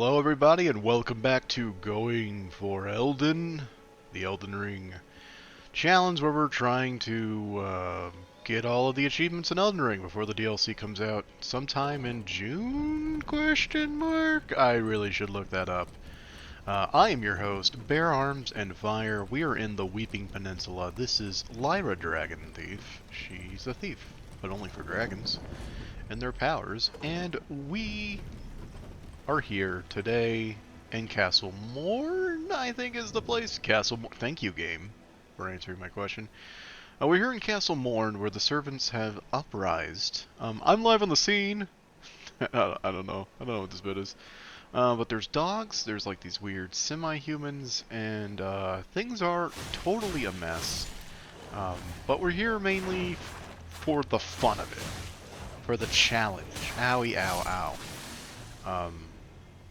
Hello everybody and welcome back to Going for the Elden Ring challenge where we're trying to get all of the achievements in Elden Ring before the DLC comes out sometime in June? Question mark? I really should look that up. I am your host, Bear Arms and Fire. We are in the Weeping Peninsula. This is Lyra Dragon Thief. She's a thief, but only for dragons and their powers, and we are here today in Castle Morn, I think is the place. Castle Morn. Thank you, game, for answering my question. We're here in Castle Morn, where the servants have uprised. I'm live on the scene. I don't know. I don't know what this bit is. But there's dogs, there's like these weird semi-humans, and things are totally a mess. But we're here mainly for the fun of it. For the challenge. Owie, ow, ow.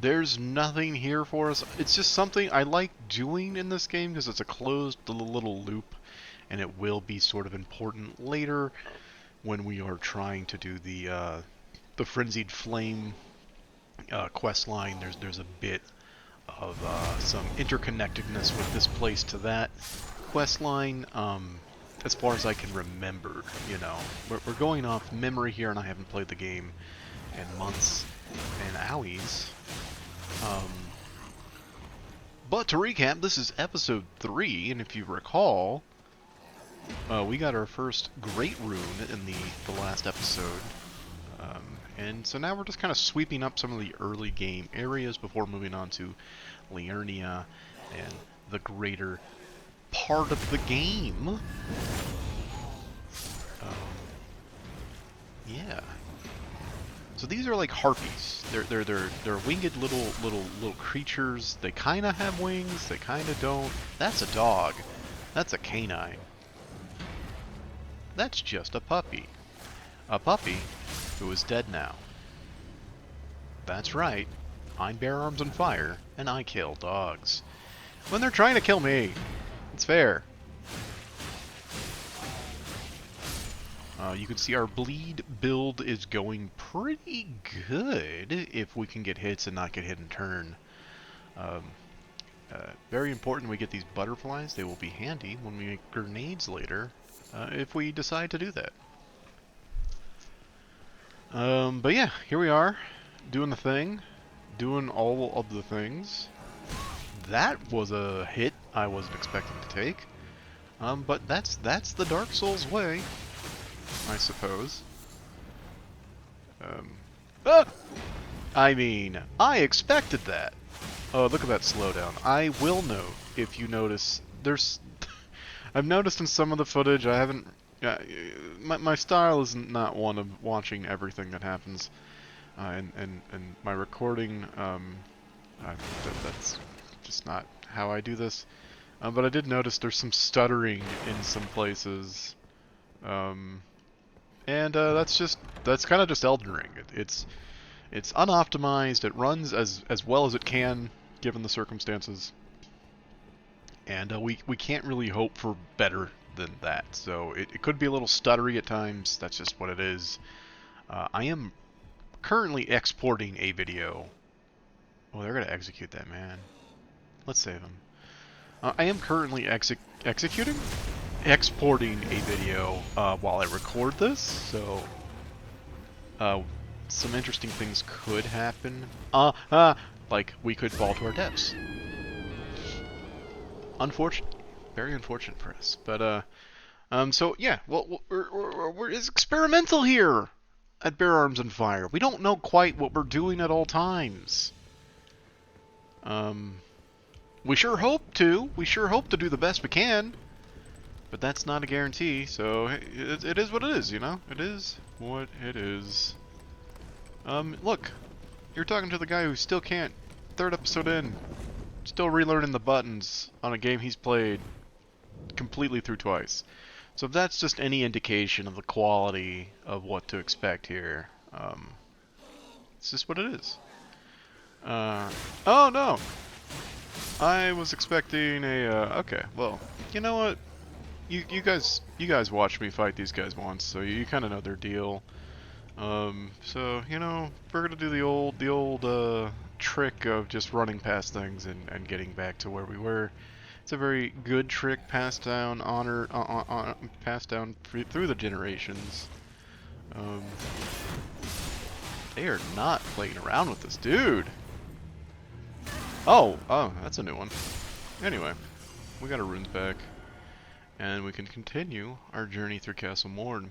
There's nothing here for us. It's just something I like doing in this game because it's a closed little loop, and it will be sort of important later when we are trying to do the Frenzied Flame quest line. There's a bit of some interconnectedness with this place to that quest line. As far as I can remember, you know, we're going off memory here, and I haven't played the game in months and owies. But to recap, this is episode 3, and if you recall, we got our first great rune in the last episode. And so now we're just kind of sweeping up some of the early game areas before moving on to Liurnia and the greater part of the game. Yeah. So these are like harpies. They're winged little creatures. They kind of have wings. They kind of don't. That's a dog. That's a canine. That's just a puppy. A puppy who is dead now. That's right. I'm Bear Arms and Fire, and I kill dogs. When they're trying to kill me. It's fair. You can see our bleed build is going pretty good if we can get hits and not get hit in turn. Very important we get these butterflies. They will be handy when we make grenades later, if we decide to do that. But yeah, here we are, doing the thing, doing all of the things. That was a hit I wasn't expecting to take. But that's the Dark Souls way, I suppose. I mean, I expected that. Oh, look at that slowdown. I will note, if you notice, there's... I've noticed in some of the footage, I haven't... my style is not one of watching everything that happens. And my recording, that's just not how I do this. But I did notice there's some stuttering in some places. That's kind of just Elden Ring. It's unoptimized. It runs as well as it can given the circumstances, and we can't really hope for better than that. So it could be a little stuttery at times. That's just what it is. I am currently exporting a video. Oh, they're gonna execute that man. Let's save him. I am currently exporting a video while I record this, so some interesting things could happen. Like we could fall to our deaths. Unfortunate, very unfortunate for us. But so yeah, well, it's experimental here at Bear Arms and Fire. We don't know quite what we're doing at all times. We sure hope to. We sure hope to do the best we can. But that's not a guarantee, so it is what it is, you know? It is what it is. Look. You're talking to the guy who still can't, third episode in, still relearning the buttons on a game he's played completely through twice. So if that's just any indication of the quality of what to expect here, it's just what it is. Oh no! I was expecting a, okay, well, you know what? You guys watched me fight these guys once, so you kind of know their deal. So, you know, we're gonna do the old trick of just running past things and getting back to where we were. It's a very good trick passed down passed down through the generations. They are not playing around with this dude. Oh, that's a new one. Anyway, we got our runes back, and we can continue our journey through Castle Morn.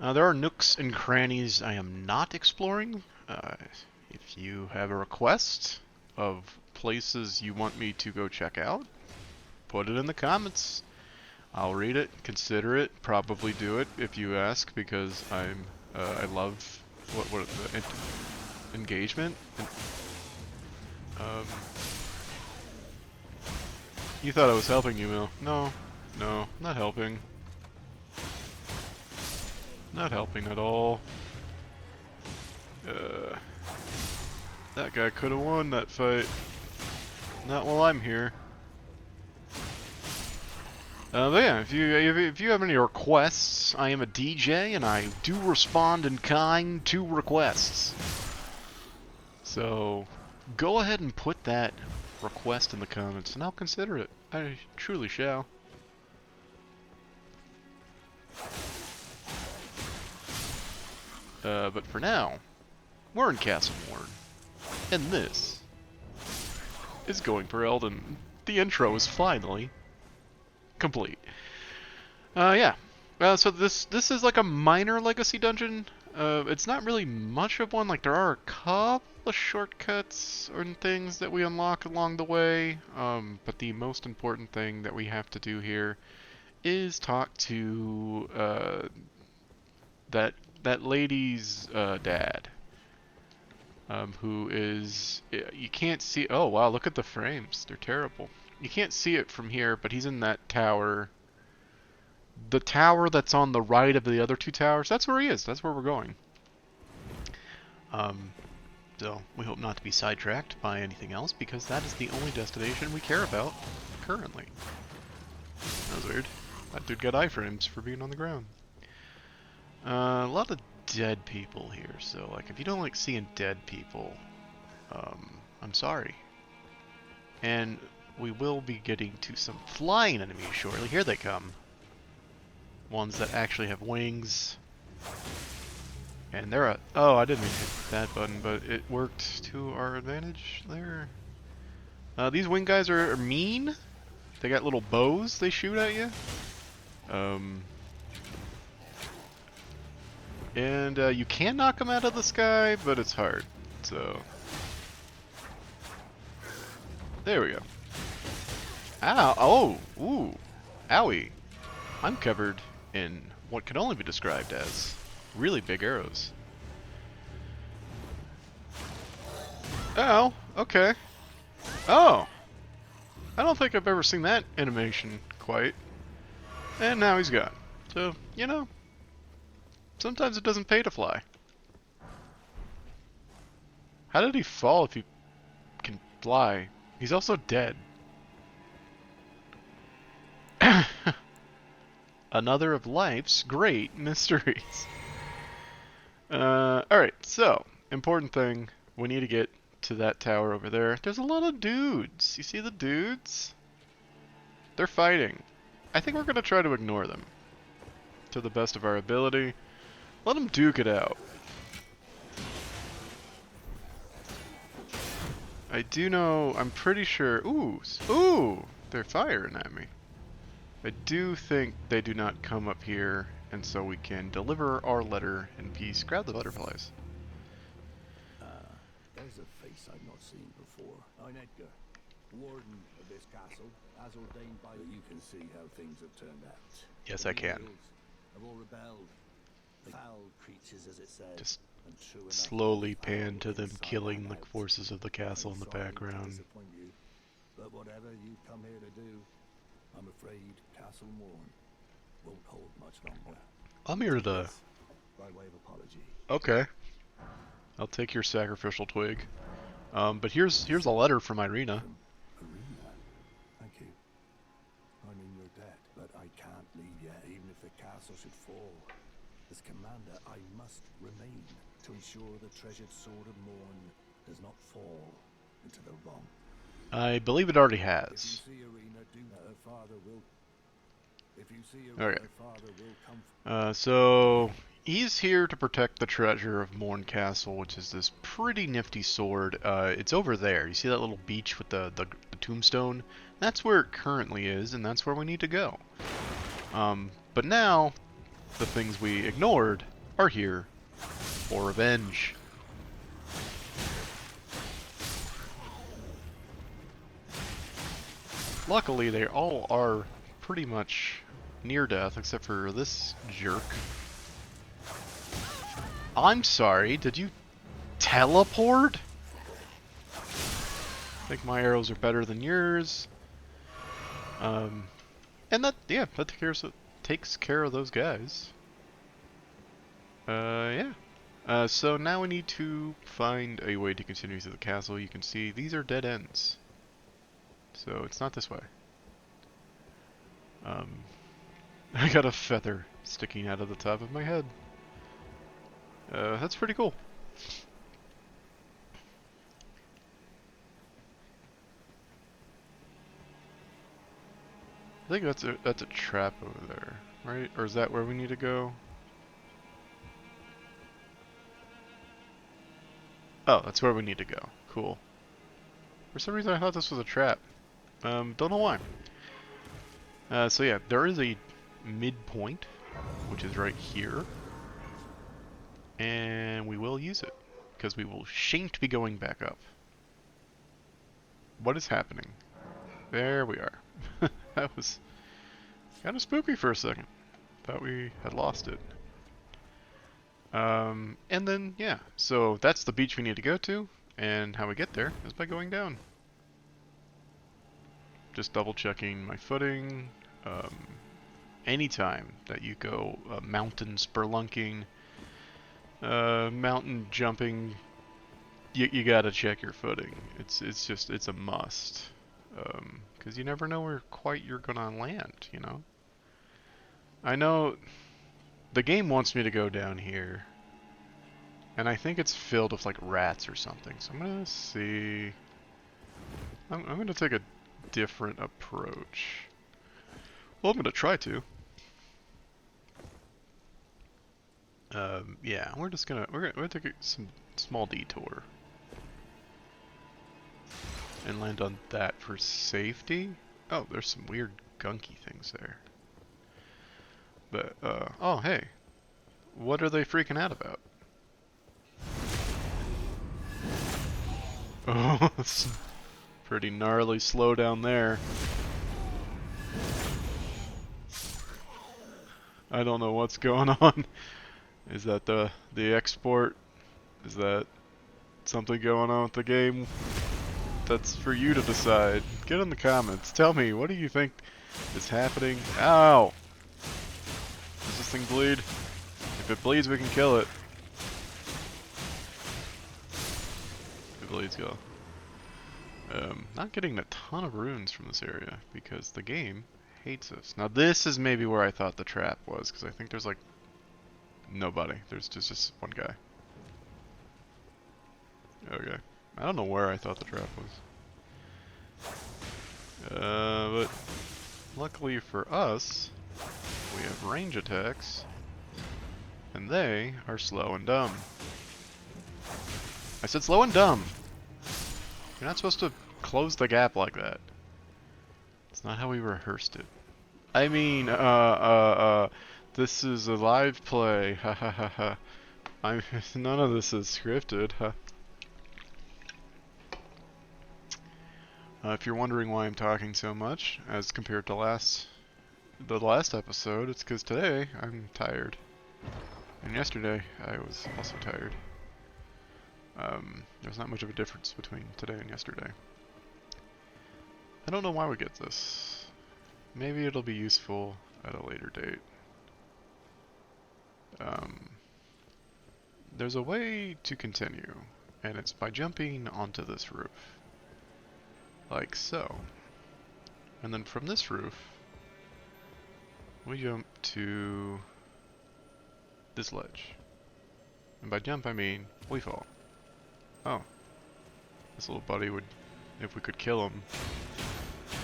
There are nooks and crannies I am not exploring. If you have a request of places you want me to go check out, put it in the comments. I'll read it, consider it, probably do it if you ask, because I love what the engagement. You thought I was helping you, Mil? No, not helping. Not helping at all. That guy could have won that fight. Not while I'm here. But yeah, if you have any requests, I am a DJ and I do respond in kind to requests. So go ahead and put that request in the comments and I'll consider it. I truly shall. But for now, we're in Castle Morn, and this is Going for Elden. The intro is finally complete. Yeah. So this is like a minor legacy dungeon. It's not really much of one. Like there are a couple of shortcuts and things that we unlock along the way. But the most important thing that we have to do here is talk to that lady's dad, who is, you can't see, oh wow, look at the frames, they're terrible. You can't see it from here, but he's in that tower. The tower that's on the right of the other two towers, that's where he is, that's where we're going. So we hope not to be sidetracked by anything else, because that is the only destination we care about currently. That was weird. That dude got iframes for being on the ground. A lot of dead people here, so like if you don't like seeing dead people, I'm sorry. And we will be getting to some flying enemies shortly. Here they come. Ones that actually have wings. And they're oh, I didn't mean to hit that button, but it worked to our advantage there. These wing guys are mean. They got little bows they shoot at you. And you can knock them out of the sky, but it's hard. So there we go. Ow! Oh! Ooh! Owie! I'm covered in what can only be described as really big arrows. Oh! Okay. Oh! I don't think I've ever seen that animation quite. And now he's gone. So, you know, sometimes it doesn't pay to fly. How did he fall if he can fly? He's also dead. Another of life's great mysteries. Alright, so, important thing, we need to get to that tower over there. There's a lot of dudes. You see the dudes? They're fighting. I think we're going to try to ignore them to the best of our ability. Let them duke it out. I do know, I'm pretty sure, ooh, they're firing at me. I do think they do not come up here, and so we can deliver our letter in peace. Grab the butterflies. There's a face I've not seen before. I'm Edgar, warden of this castle, as ordained by you. Can see how things have turned out. Yes, I can. Have all rebelled. Foul creatures, as it said. Just slowly pan to them killing the forces of the castle in the background. But whatever you come here to do, I'm afraid Castle Morn won't hold much longer. I'm here to... By way of apology. Okay. I'll take your sacrificial twig. But here's a letter from Irina. Irina? Thank you. I mean, you're dead, but I can't leave you, even if the castle should fall. As commander, I must remain. to ensure the treasured sword of Morn does not fall into the wrong. I believe it already If you has. see Arena, do her father will. If you see Okay. Arena, father will come. So he's here to protect the treasure of Morn Castle, which is this pretty nifty sword. It's over there. You see that little beach with the tombstone? That's where it currently is, and that's where we need to go. But now, the things we ignored are here for revenge. Luckily, they all are pretty much near death, except for this jerk. I'm sorry, did you teleport? I think my arrows are better than yours. And that, yeah, that takes care of those guys. Yeah. So now we need to find a way to continue through the castle. You can see these are dead ends. So it's not this way. I got a feather sticking out of the top of my head. That's pretty cool. I think that's a trap over there, right? Or is that where we need to go? Oh, that's where we need to go. Cool. For some reason I thought this was a trap. Don't know why. So yeah, there is a midpoint, which is right here. And we will use it, because we will shan't be going back up. What is happening? There we are. That was kind of spooky for a second. Thought we had lost it. And then, yeah, so that's the beach we need to go to, and how we get there is by going down. Just double checking my footing. Anytime that you go mountain spelunking, mountain jumping, you gotta check your footing. It's a must, because you never know where quite you're gonna land. You know. I know the game wants me to go down here, and I think it's filled with like rats or something. So I'm gonna see. I'm gonna take a different approach. Well, I'm gonna try to. Yeah, we're gonna take some small detour and land on that for safety. Oh, there's some weird gunky things there. But oh hey, what are they freaking out about? Oh, it's pretty gnarly slow down there. I don't know what's going on. Is that the export? Is that something going on with the game? That's for you to decide. Get in the comments. Tell me, what do you think is happening? Ow! Does this thing bleed? If it bleeds, we can kill it. If it bleeds, go. Not getting a ton of runes from this area because the game hates us. Now this is maybe where I thought the trap was, because I think there's like nobody. There's just one guy. Okay. I don't know where I thought the trap was. But luckily for us, we have range attacks, and they are slow and dumb. I said slow and dumb! You're not supposed to close the gap like that. It's not how we rehearsed it. I mean, this is a live play, ha ha ha ha. None of this is scripted, huh? If you're wondering why I'm talking so much, as compared to the last episode, it's because today I'm tired. And yesterday I was also tired. There's not much of a difference between today and yesterday. I don't know why we get this. Maybe it'll be useful at a later date. There's a way to continue, and it's by jumping onto this roof. Like so. And then from this roof, we jump to this ledge. And by jump, I mean we fall. Oh. This little buddy would, if we could kill him,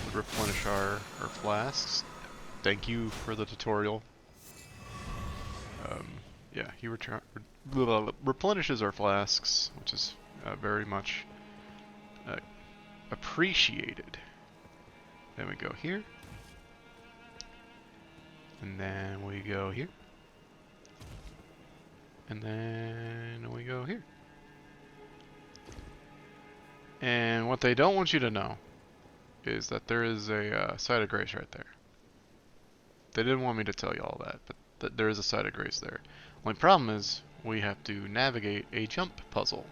would replenish our flasks. Thank you for the tutorial. Yeah, he replenishes our flasks, which is very much appreciated. Then we go here. And then we go here. And then we go here. And what they don't want you to know is that there is a site of grace right there. They didn't want me to tell you all that, but there is a site of grace there. Only problem is we have to navigate a jump puzzle.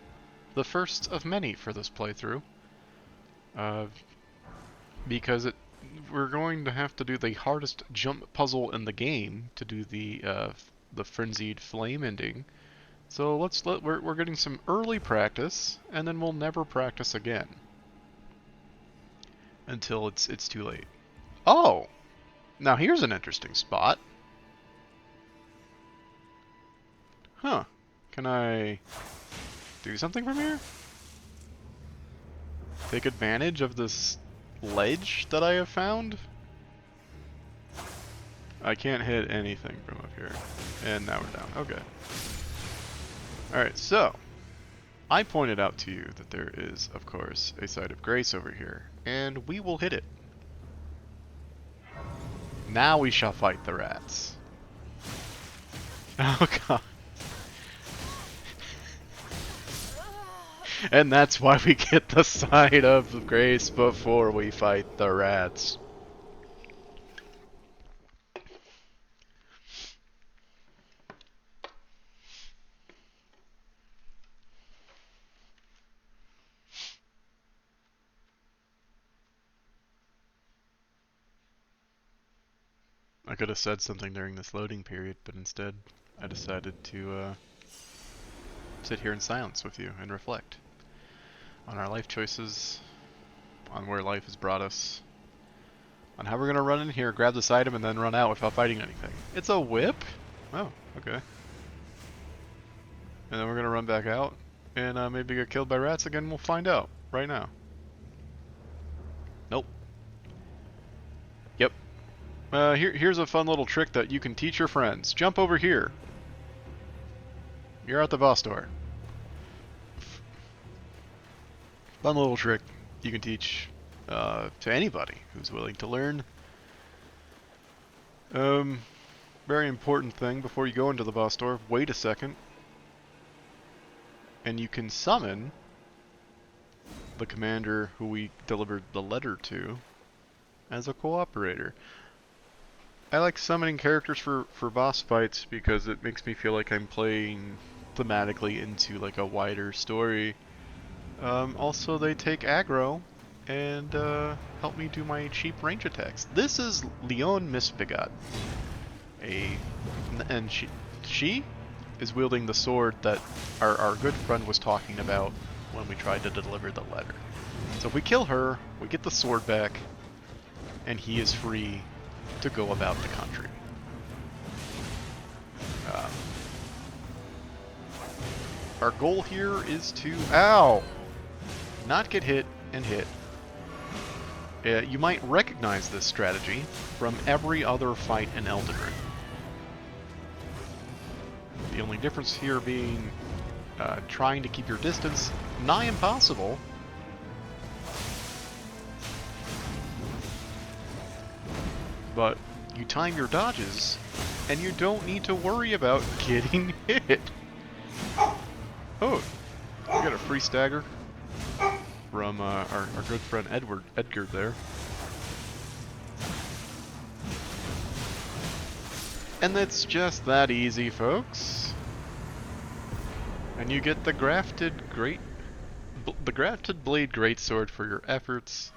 The first of many for this playthrough. Because we're going to have to do the hardest jump puzzle in the game to do the frenzied flame ending. So we're getting some early practice, and then we'll never practice again until it's too late. Oh, now here's an interesting spot. Huh? Can I do something from here? Take advantage of this ledge that I have found? I can't hit anything from up here. And now we're down. Okay. Alright, so I pointed out to you that there is, of course, a site of grace over here, and we will hit it. Now we shall fight the rats. Oh god. And that's why we get the site of grace before we fight the rats. I could have said something during this loading period, but instead I decided to sit here in silence with you and reflect on our life choices, on where life has brought us, on how we're going to run in here, grab this item, and then run out without fighting anything. It's a whip? Oh, okay. And then we're going to run back out, and maybe get killed by rats again. We'll find out right now. Nope. Yep. Here's a fun little trick that you can teach your friends. Jump over here. You're at the boss door. Fun little trick you can teach to anybody who's willing to learn. Very important thing before you go into the boss door, wait a second. And you can summon the commander who we delivered the letter to as a cooperator. I like summoning characters for boss fights because it makes me feel like I'm playing thematically into like a wider story. Also, they take aggro and help me do my cheap range attacks. This is Leon Misbegot. And she is wielding the sword that our good friend was talking about when we tried to deliver the letter. So if we kill her, we get the sword back, and he is free to go about the country. Our goal here is to, not get hit and hit. You might recognize this strategy from every other fight in Elden Ring. The only difference here being trying to keep your distance nigh impossible. But you time your dodges, and you don't need to worry about getting hit. Oh, we got a free stagger from our good friend Edgar there. And it's just that easy, folks. And you get the grafted blade greatsword for your efforts.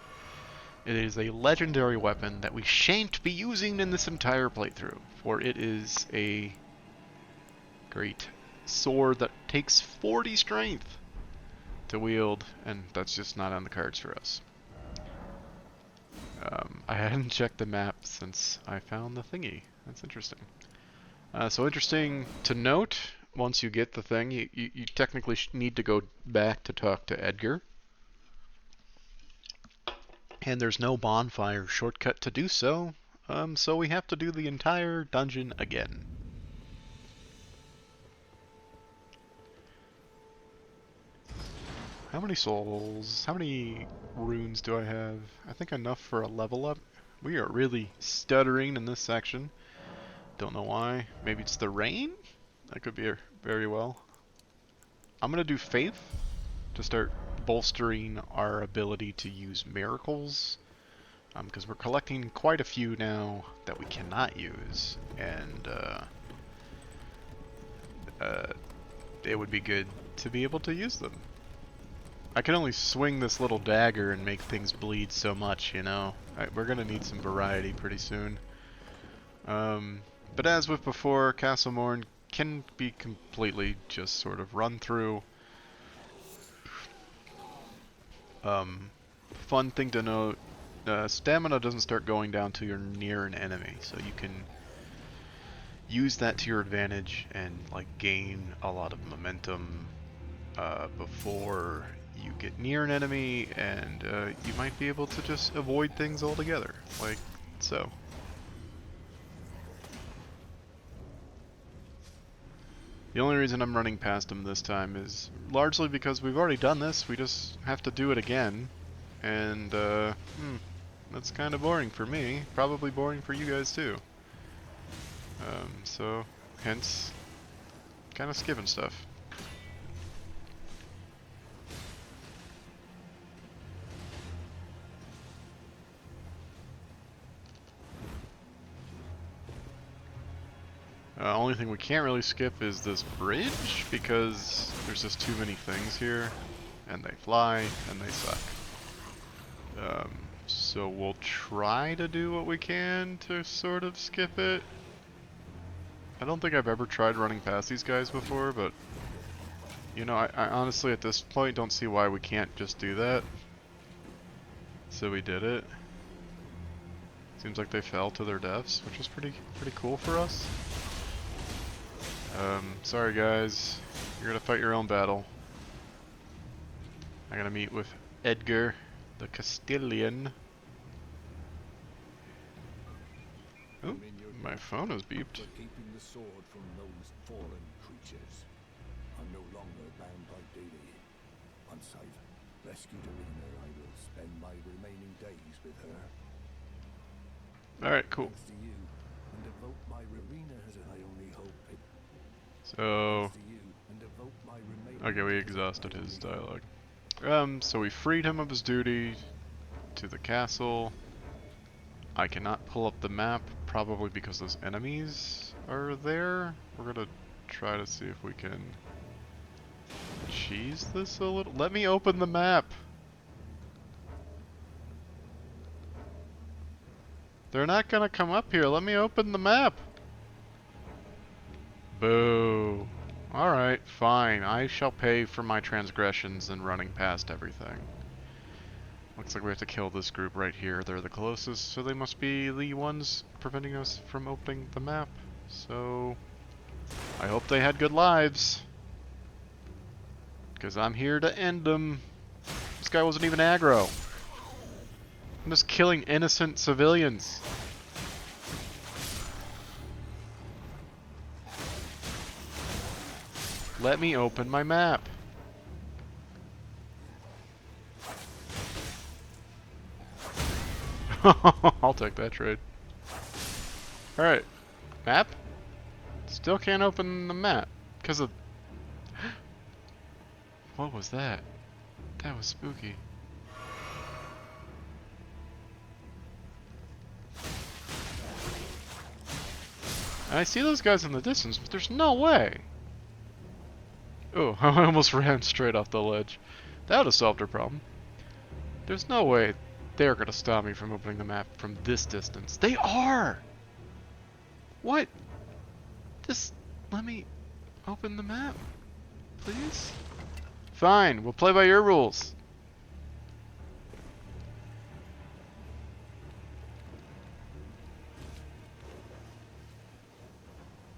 It is a legendary weapon that we shan't be using in this entire playthrough, for it is a great sword that takes 40 strength to wield, and that's just not on the cards for us. I hadn't checked the map since I found the thingy. That's interesting. So interesting to note, once you get the thing, you technically need to go back to talk to Edgar. And there's no bonfire shortcut to do so, so we have to do the entire dungeon again. How many souls? How many runes do I have? I think enough for a level up. We are really stuttering in this section. Don't know why. Maybe it's the rain? That could be very well. I'm gonna do Faith to start bolstering our ability to use miracles. Because we're collecting quite a few now that we cannot use. And it would be good to be able to use them. I can only swing this little dagger and make things bleed so much, you know. We're gonna need some variety pretty soon. But as with before, Castle Morn can be completely just sort of run through. Fun thing to note, stamina doesn't start going down till you're near an enemy, so you can use that to your advantage and like gain a lot of momentum before you get near an enemy, and you might be able to just avoid things altogether, like so. The only reason I'm running past him this time is largely because we've already done this, we just have to do it again, and that's kind of boring for me, probably boring for you guys too. So, hence, kind of skipping stuff. Only thing we can't really skip is this bridge, because there's just too many things here, and they fly, and they suck. So we'll try to do what we can to sort of skip it. I don't think I've ever tried running past these guys before, but you know, I honestly at this point don't see why we can't just do that. So we did it. Seems like they fell to their deaths, which is pretty cool for us. Sorry guys, you're gonna fight your own battle. I'm gonna meet with Edgar, the Castilian. Oh, my phone has beeped. Keeping the sword from those fallen creatures. I'm no longer bound by duty. Once I've rescued Arena, I will spend my remaining days with her. Alright, cool. Thanks to you, and devote my Arena as I only hope it. So, Thanks to you, and devote my remaining okay, we days exhausted as I his only hope. dialogue. So we freed him of his duty to the castle. I cannot pull up the map, probably because those enemies are there. We're gonna try to see if we can cheese this a little. Let me open the map! They're not gonna come up here, let me open the map! Boo. Alright, fine. I shall pay for my transgressions and running past everything. Looks like we have to kill this group right here. They're the closest, so they must be the ones preventing us from opening the map. So, I hope they had good lives. Because I'm here to end them. This guy wasn't even aggro. I'm just killing innocent civilians. Let me open my map. I'll take that trade. Alright. Map? Still can't open the map. Because of... What was that? That was spooky. I see those guys in the distance, but there's no way. Oh, I almost ran straight off the ledge. That would have solved our problem. There's no way they're gonna stop me from opening the map from this distance. They are! What? Just let me open the map, please? Fine, we'll play by your rules.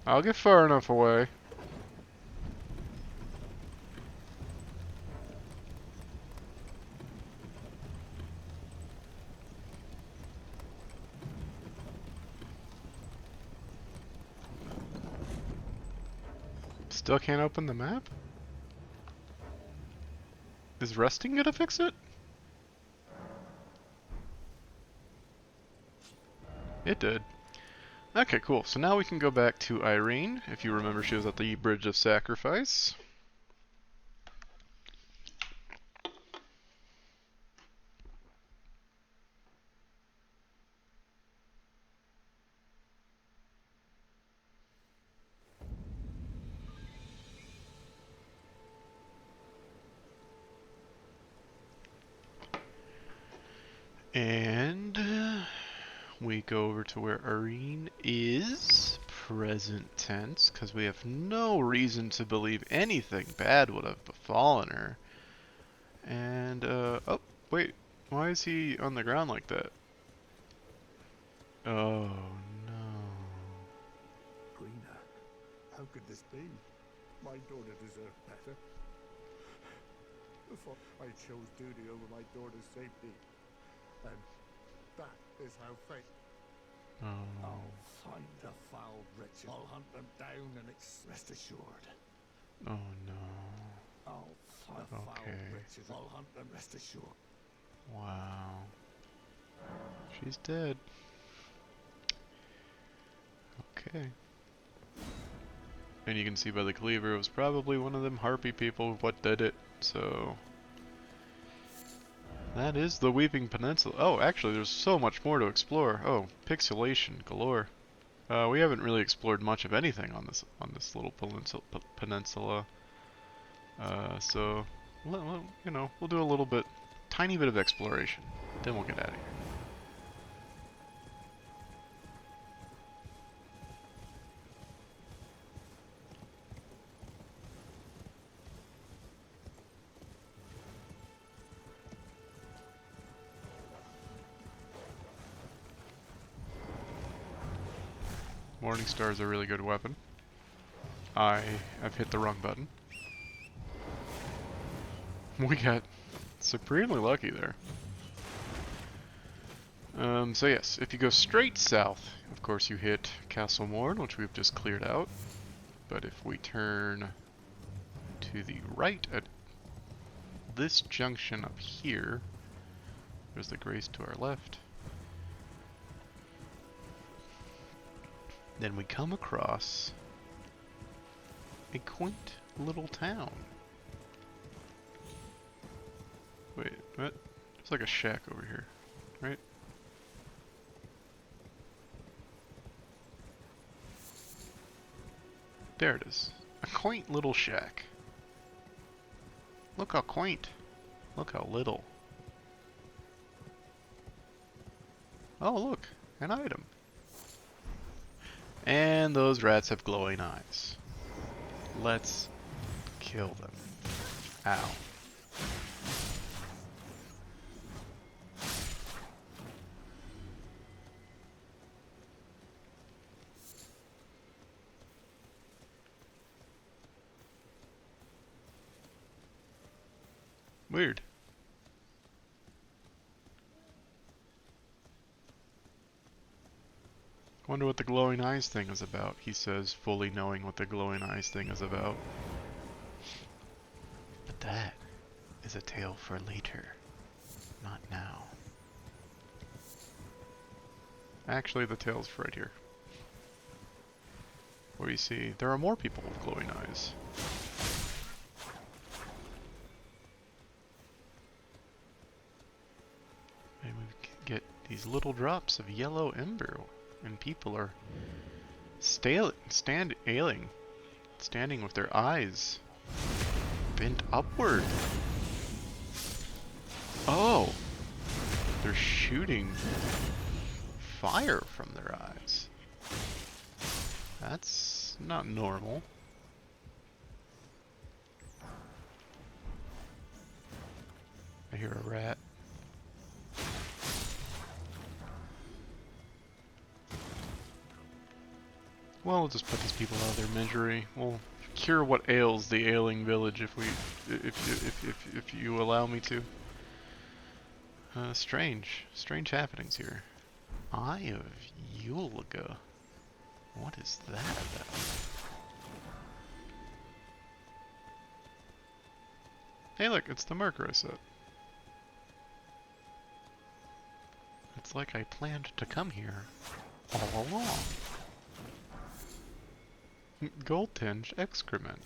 I'll get far enough away. Still can't open the map? Is resting gonna fix it? It did. Okay, cool. So now we can go back to Irene. If you remember, she was at the Bridge of Sacrifice. And we go over to where Irene is, present tense, because we have no reason to believe anything bad would have befallen her. And, oh, wait, why is he on the ground like that? Oh, no. Greener, how could this be? My daughter deserved better. Before I chose duty over my daughter's safety. And that is how fate... Oh. I'll find the foul wretches. I'll hunt them down and rest assured. Oh, no. I'll find the foul wretches. I'll hunt them, rest assured. Wow. She's dead. Okay. And you can see by the cleaver, it was probably one of them harpy people what did it, so... That is the Weeping Peninsula. Oh, actually, there's so much more to explore. Oh, pixelation galore. We haven't really explored much of anything on this little peninsula. So, you know, we'll do a little bit, tiny bit of exploration. Then we'll get out of here. Morningstar is a really good weapon. I've hit the wrong button. We got supremely lucky there. So yes, if you go straight south, of course you hit Castle Morn, which we've just cleared out. But if we turn to the right at this junction up here, there's the Grace to our left. Then we come across a quaint little town. Wait, what? There's like a shack over here, right? There it is. A quaint little shack. Look how quaint. Look how little. Oh, look, an item. And those rats have glowing eyes. Let's kill them. Ow. Weird. Wonder what the glowing eyes thing is about, he says, fully knowing what the glowing eyes thing is about. But that is a tale for later, not now. Actually, the tale's right here. Where you see, there are more people with glowing eyes. And we get these little drops of yellow ember. And people are standing with their eyes bent upward. Oh, they're shooting fire from their eyes. That's not normal. I hear a rat. Well, we'll just put these people out of their misery. We'll cure what ails the ailing village if you allow me to. Strange happenings here. Eye of Yulga. What is that about? Hey look, it's the marker I set. It's like I planned to come here all along. Gold-tinged excrement.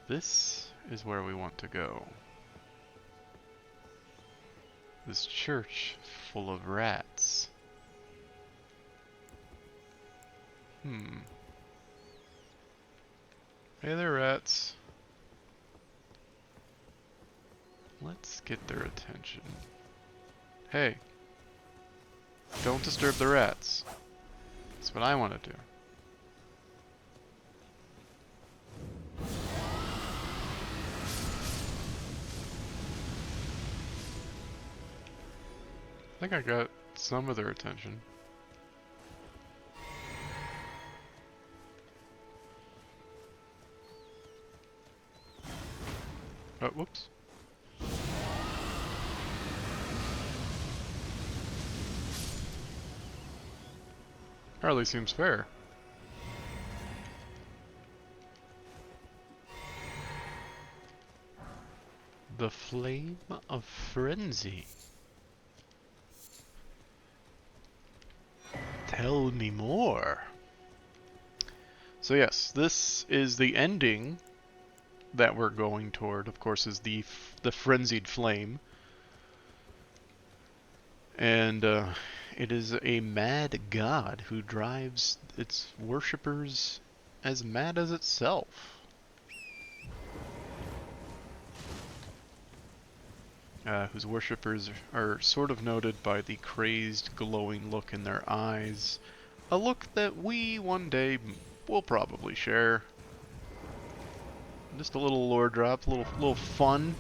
This is where we want to go. This church full of rats. Hey there, rats. Let's get their attention. Hey, don't disturb the rats. That's what I want to do. I think I got some of their attention. Oh, whoops. Hardly seems fair. The Flame of Frenzy. Tell me more. So yes, this is the ending that we're going toward. Of course, is the frenzied flame, and it is a mad god who drives its worshippers as mad as itself. Whose worshippers are sort of noted by the crazed, glowing look in their eyes. A look that we one day will probably share. Just a little lore drop, little fun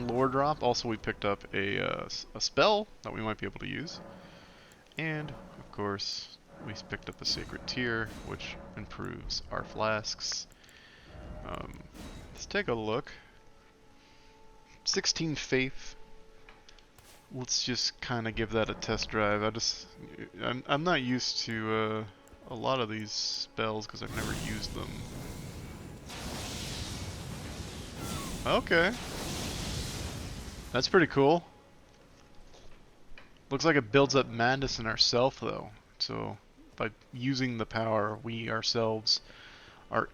lore drop. Also, we picked up a spell that we might be able to use, and of course, we picked up a sacred tier, which improves our flasks. Let's take a look. 16 faith. Let's just kind of give that a test drive. I'm not used to a lot of these spells because I've never used them. Okay. That's pretty cool. Looks like it builds up madness in ourselves, though. So, by using the power, we ourselves are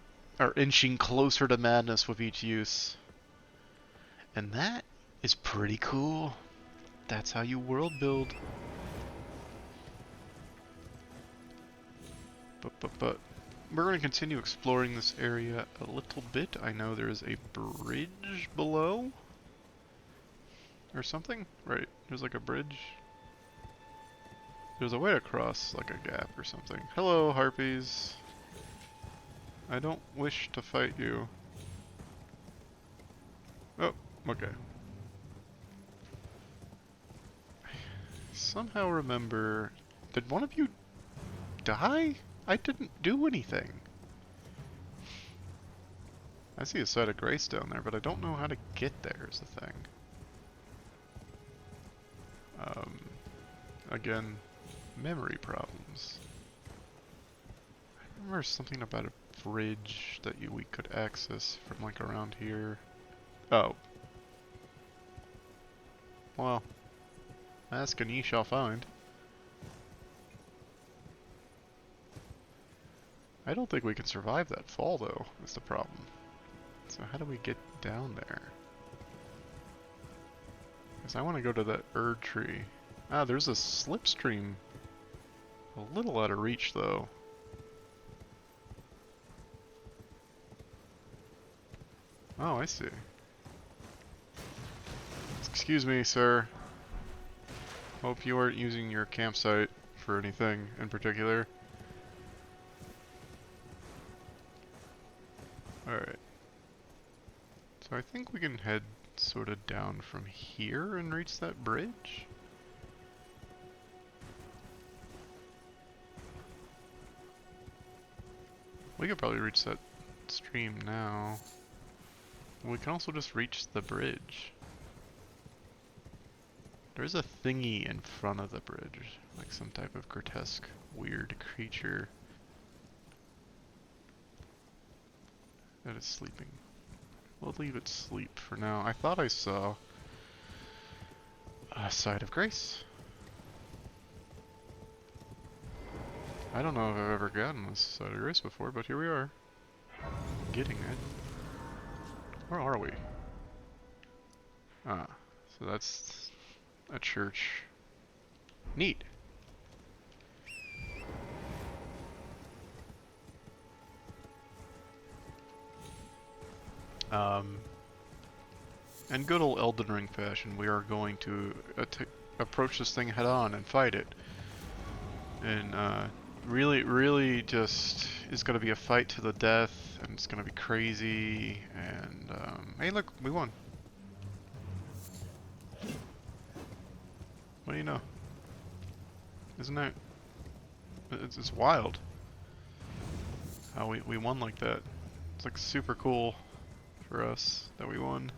inching closer to madness with each use. And that is pretty cool. That's how you world build. But we're going to continue exploring this area a little bit. I know there is a bridge below. Or something? Right, there's like a bridge. There's a way across, like a gap or something. Hello, harpies. I don't wish to fight you. Oh, okay. Somehow remember... Did one of you die? I didn't do anything. I see a site of grace down there, but I don't know how to get there is the thing. Again, memory problems. I remember something about a bridge that we could access from like around here. Oh. Well, ask and ye shall find. I don't think we can survive that fall though, is the problem. So how do we get down there? Because I want to go to that tree. Ah, there's a slipstream. A little out of reach though. Oh, I see. Excuse me, sir. Hope you aren't using your campsite for anything in particular. Alright. So I think we can head sort of down from here and reach that bridge? We could probably reach that stream now. We can also just reach the bridge. There's a thingy in front of the bridge, like some type of grotesque, weird creature that is sleeping. We'll leave it sleep for now. I thought I saw a side of grace. I don't know if I've ever gotten this side of grace before, but here we are. Getting it. Where are we? Ah, so that's a church. Neat. In good old Elden Ring fashion, we are going to approach this thing head on and fight it. And really just is going to be a fight to the death, and it's going to be crazy, and hey look, we won. What do you know? Isn't that... It's wild how we won like that. It's like super cool for us that we won.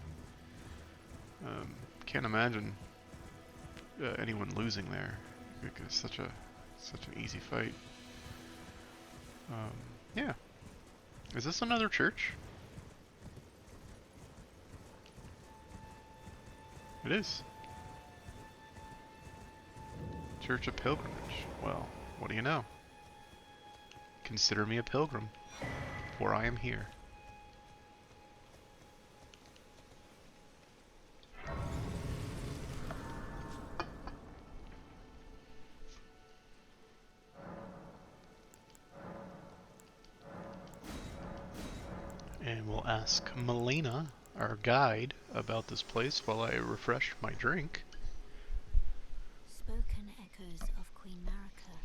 Can't imagine anyone losing there. It's such an easy fight. Yeah. Is this another church? It is. Church of Pilgrimage. Well, what do you know? Consider me a pilgrim, for I am here. And we'll ask Melina, our guide, about this place while I refresh my drink. Spoken echoes of Queen Marika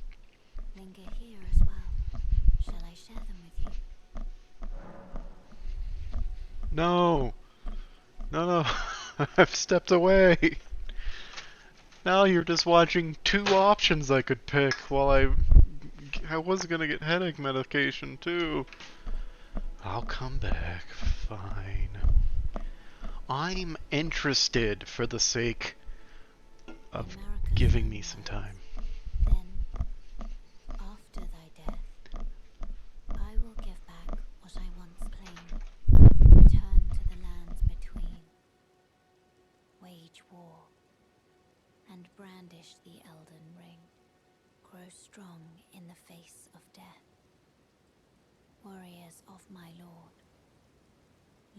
linger here as well. Shall I share them with you? No! No, I've stepped away! Now you're just watching two options I could pick while I was gonna get headache medication too. I'll come back, fine. I'm interested for the sake of giving me some time. Then, after thy death, I will give back what I once claimed. Return to the lands between. Wage war. And brandish the Elden Ring. Grow strong in the face of death. Warriors of my lord,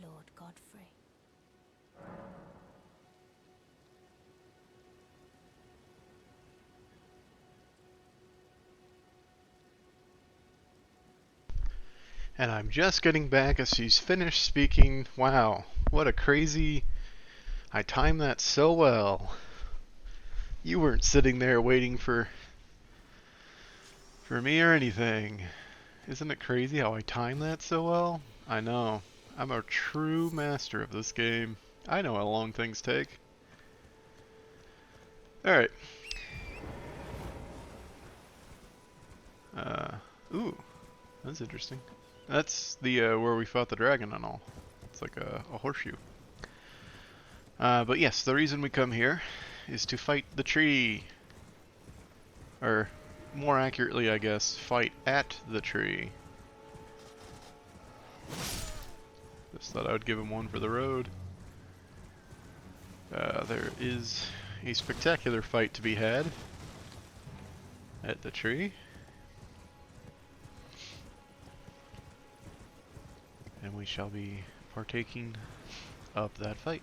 Lord Godfrey. And I'm just getting back as she's finished speaking. Wow, what a crazy... I timed that so well. You weren't sitting there waiting for me or anything. Isn't it crazy how I timed that so well? I know. I'm a true master of this game. I know how long things take. Alright. Ooh. That's interesting. That's the, where we fought the dragon and all. It's like a horseshoe. But yes, the reason we come here is to fight the tree. Or, more accurately, I guess, fight at the tree. Just thought I would give him one for the road. There is a spectacular fight to be had at the tree. And we shall be partaking of that fight.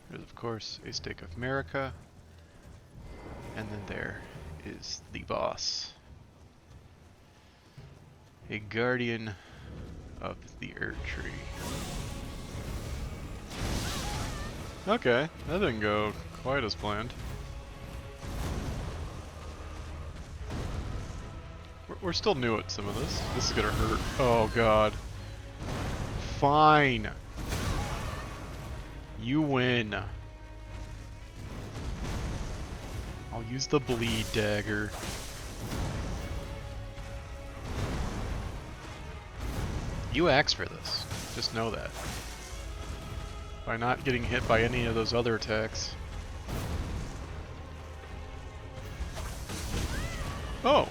There's of course a stick of Marika, and then there is the boss. A guardian of the Earth Tree. Okay, that didn't go quite as planned. We're still new at some of this. This is gonna hurt. Oh god. Fine. You win. I'll use the bleed dagger. You asked for this. Just know that. By not getting hit by any of those other attacks. Oh.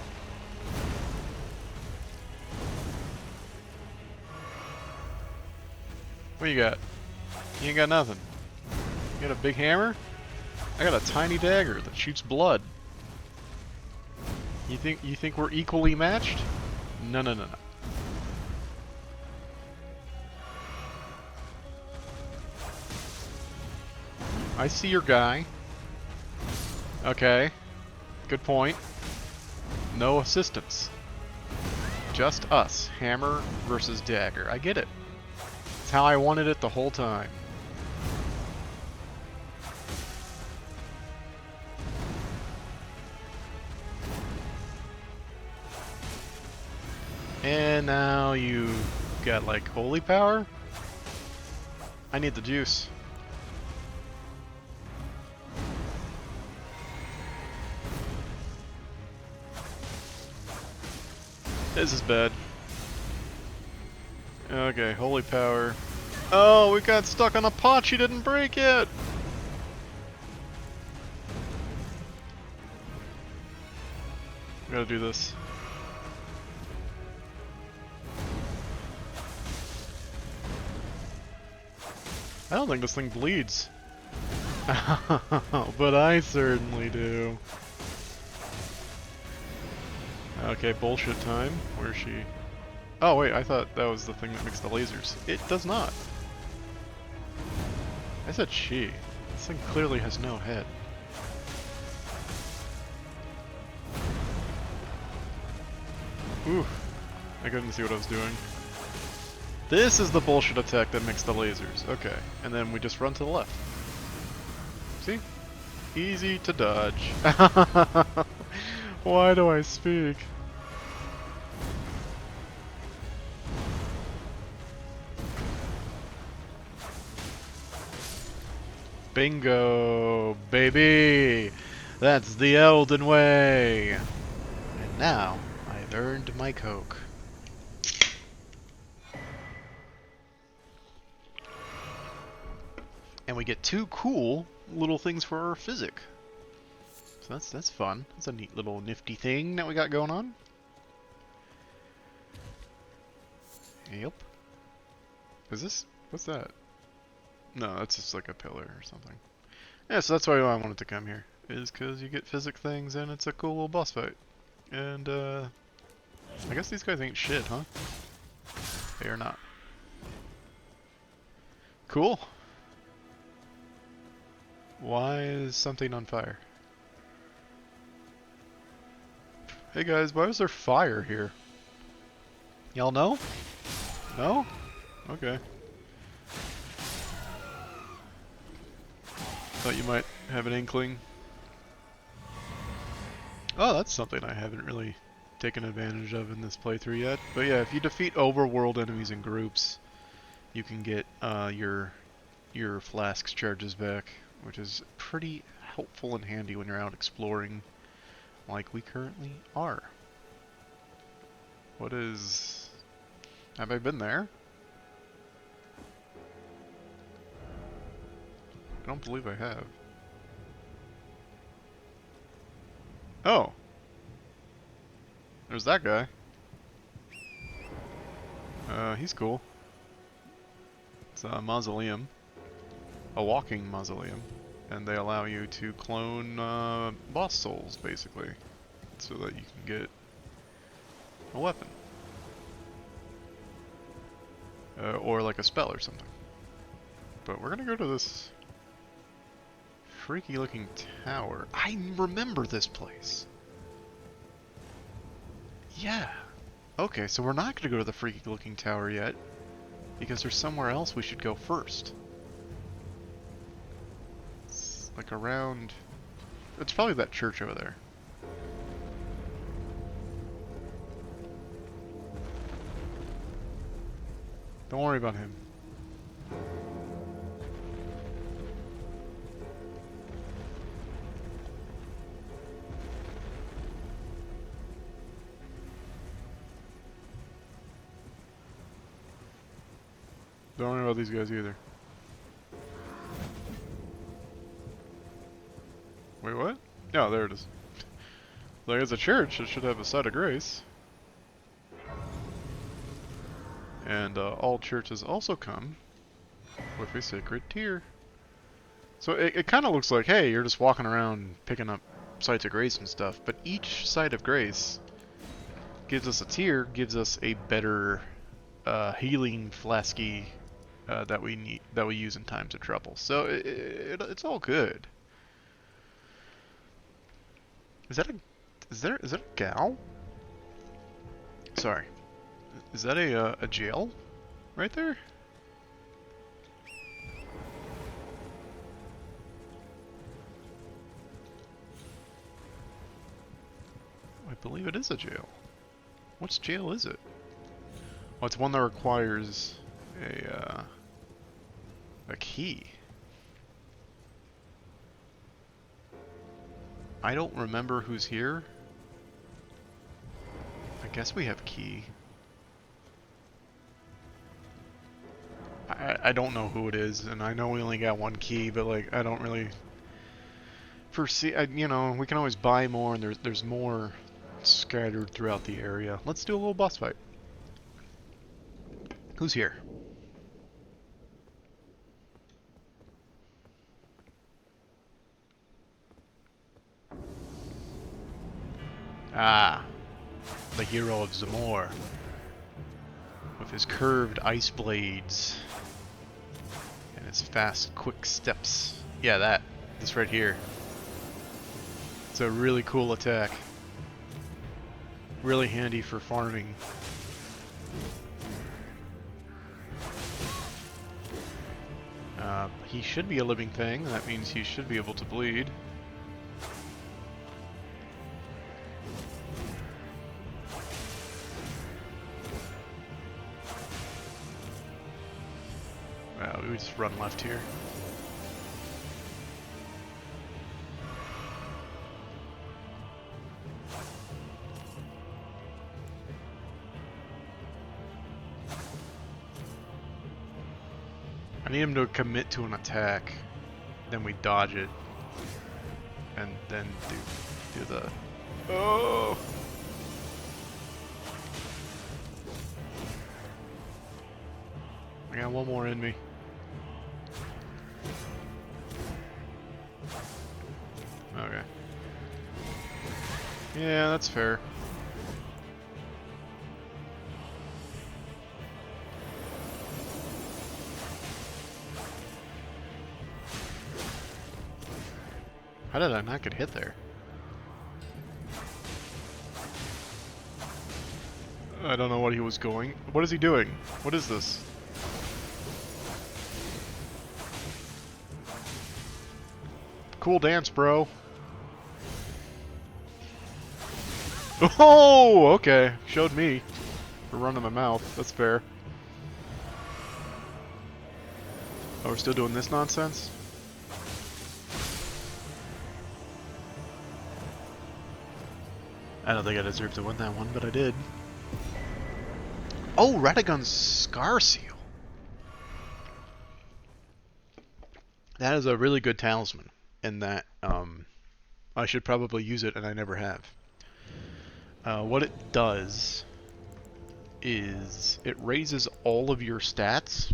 What you got? You ain't got nothing. You got a big hammer? I got a tiny dagger that shoots blood. You think we're equally matched? No, no, no, no. I see your guy. Okay. Good point. No assistance. Just us. Hammer versus dagger. I get it. It's how I wanted it the whole time. And now you got like holy power? I need the juice. This is bad. Okay, holy power. Oh, we got stuck on a pot she didn't break yet! We gotta do this. I don't think this thing bleeds. But I certainly do. Okay, bullshit time. Where's she? Oh wait, I thought that was the thing that makes the lasers. It does not. I said she. This thing clearly has no head. Ooh. I couldn't see what I was doing. This is the bullshit attack that makes the lasers. Okay. And then we just run to the left. See? Easy to dodge. Why do I speak? Bingo, baby! That's the Elden way! And now, I've earned my Coke. And we get 2 cool little things for our physic. So that's fun. That's a neat little nifty thing that we got going on. Yep. Is this... what's that? No, that's just like a pillar or something. Yeah, so that's why I wanted to come here. Is because you get physic things and it's a cool little boss fight. And, I guess these guys ain't shit, huh? They are not. Cool. Why is something on fire? Hey guys, why is there fire here? Y'all know? No? Okay. Thought you might have an inkling. Oh, that's something I haven't really taken advantage of in this playthrough yet. But yeah, if you defeat overworld enemies in groups, you can get your flask's charges back, which is pretty helpful and handy when you're out exploring like we currently are. What is... have I been there? I don't believe I have. Oh! There's that guy. He's cool. It's a mausoleum. A walking mausoleum. And they allow you to clone boss souls, basically. So that you can get a weapon. Or like a spell or something. But we're gonna go to this freaky looking tower. I remember this place. Yeah. Okay, so we're not gonna go to the freaky looking tower yet. Because there's somewhere else we should go first. It's like around... it's probably that church over there. Don't worry about him. Don't worry about these guys either. Wait, what? Oh, there it is. Like, as a church, it should have a site of grace. And all churches also come with a sacred tear. So it kind of looks like, hey, you're just walking around picking up sites of grace and stuff, but each site of grace gives us a tier, gives us a better healing flasky that we use in times of trouble. So it's all good. Is that a gal? Sorry, is that a jail right there? I believe it is a jail. Which jail is it? Oh, it's one that requires a key. I don't remember who's here. I guess we have key. I don't know who it is, and I know we only got one key, but like I don't really foresee. You know, we can always buy more, and there's more scattered throughout the area. Let's do a little boss fight. Who's here? Ah, the hero of Zamor, with his curved ice blades and his fast, quick steps. Yeah, this right here. It's a really cool attack. Really handy for farming. He should be a living thing. That means he should be able to bleed. Wow, we just run left here. I need him to commit to an attack, then we dodge it, and then do the... Oh! I got one more in me. Okay. Yeah, that's fair. How did I not get hit there? I don't know what he was going. What is he doing? What is this? Cool dance, bro. Oh, okay. Showed me for running my mouth. That's fair. Oh, we're still doing this nonsense? I don't think I deserved to win that one, but I did. Oh, Radagon's Scar Seal. That is a really good talisman, in that I should probably use it, and I never have. What it does is it raises all of your stats.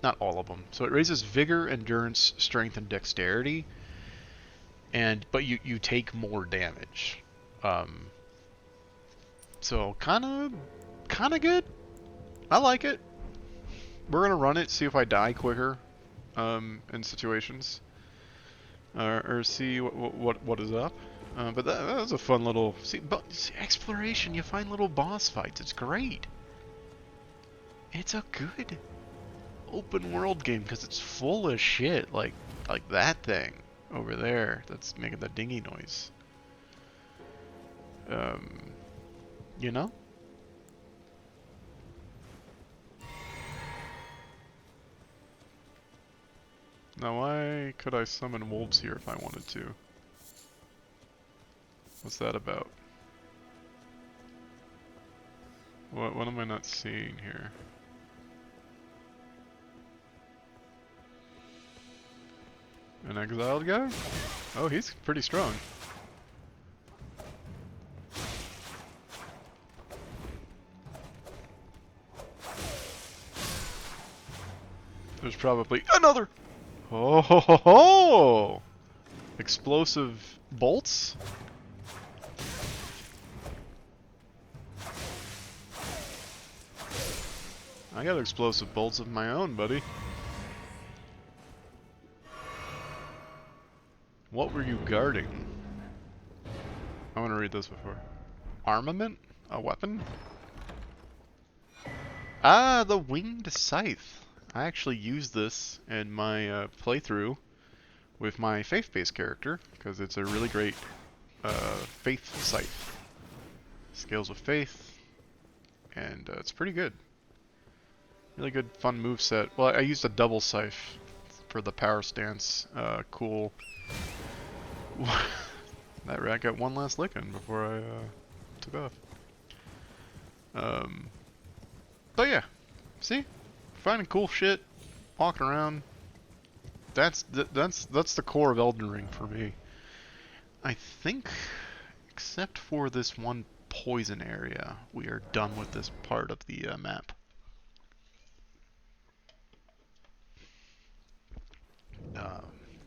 Not all of them. So it raises vigor, endurance, strength, and dexterity. But you take more damage. So kinda good. I like it. We're gonna run it, see if I die quicker, in situations, or see what is up. But that was a fun little exploration. You find little boss fights. It's great. It's a good open world game because it's full of shit like that thing over there that's making the dingy noise. You know? Now why could I summon wolves here if I wanted to? What's that about? What am I not seeing here? An exiled guy? Oh, he's pretty strong. There's probably another. Oh ho ho ho! Explosive bolts? I got explosive bolts of my own, buddy. What were you guarding? I want to read this before. Armament? A weapon? Ah, the winged scythe. I actually used this in my playthrough with my faith-based character, because it's a really great faith scythe. Scales with faith, and it's pretty good. Really good fun moveset. Well, I used a double scythe for the power stance. Cool. That rat got one last lick in before I took off. But yeah, see, finding cool shit, walking around. That's the core of Elden Ring for me. I think, except for this one poison area, we are done with this part of the map.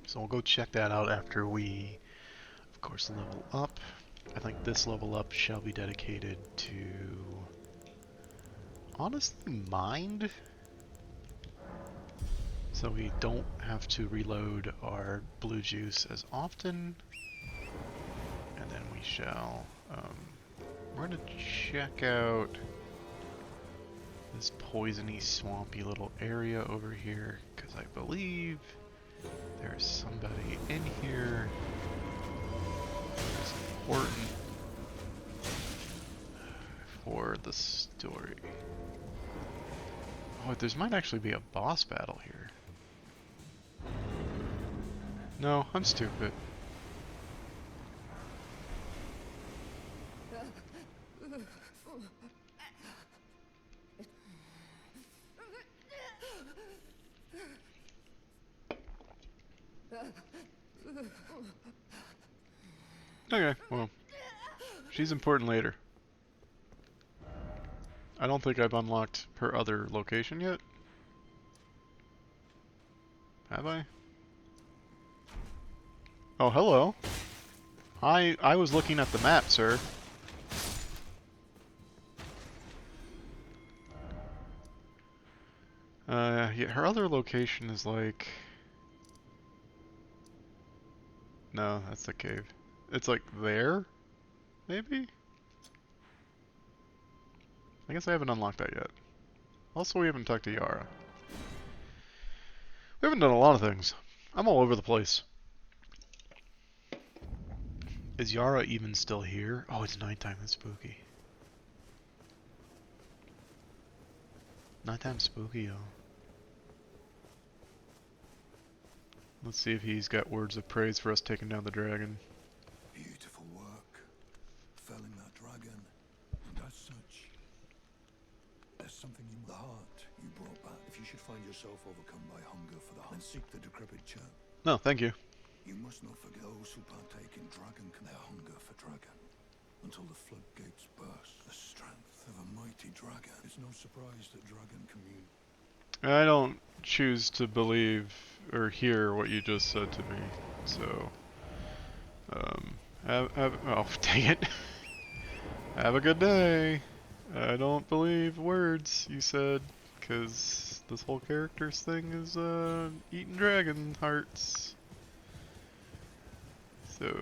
So we'll go check that out after we, of course, level up. I think this level up shall be dedicated to, honestly, mind. So we don't have to reload our blue juice as often. And then we shall, we're going to check out this poisony, swampy little area over here, because I believe there's somebody in here who's important for the story. Oh, there might actually be a boss battle here. No, I'm stupid. Okay, well, she's important later. I don't think I've unlocked her other location yet. Have I? Oh, hello. I was looking at the map, sir. Yeah, her other location is like... No, that's the cave. It's like there? Maybe? I guess I haven't unlocked that yet. Also, we haven't talked to Yara. We haven't done a lot of things. I'm all over the place. Is Yara even still here? Oh, it's nighttime. That's spooky. Nighttime spooky, yo. Let's see if he's got words of praise for us taking down the dragon. Beautiful work. Felling that dragon. And as such, there's something in the heart you brought back. If you should find yourself overcome by hunger for the hunt, and seek the decrepit church. No, thank you. You must not forget those who partake in dragon can their hunger for dragon. Until the floodgates burst. The strength of a mighty dragon. It's no surprise that dragon commune. I don't choose to believe or hear what you just said to me, so oh, dang it. Have a good day. I don't believe words you said, because this whole character's thing is eating dragon hearts. So,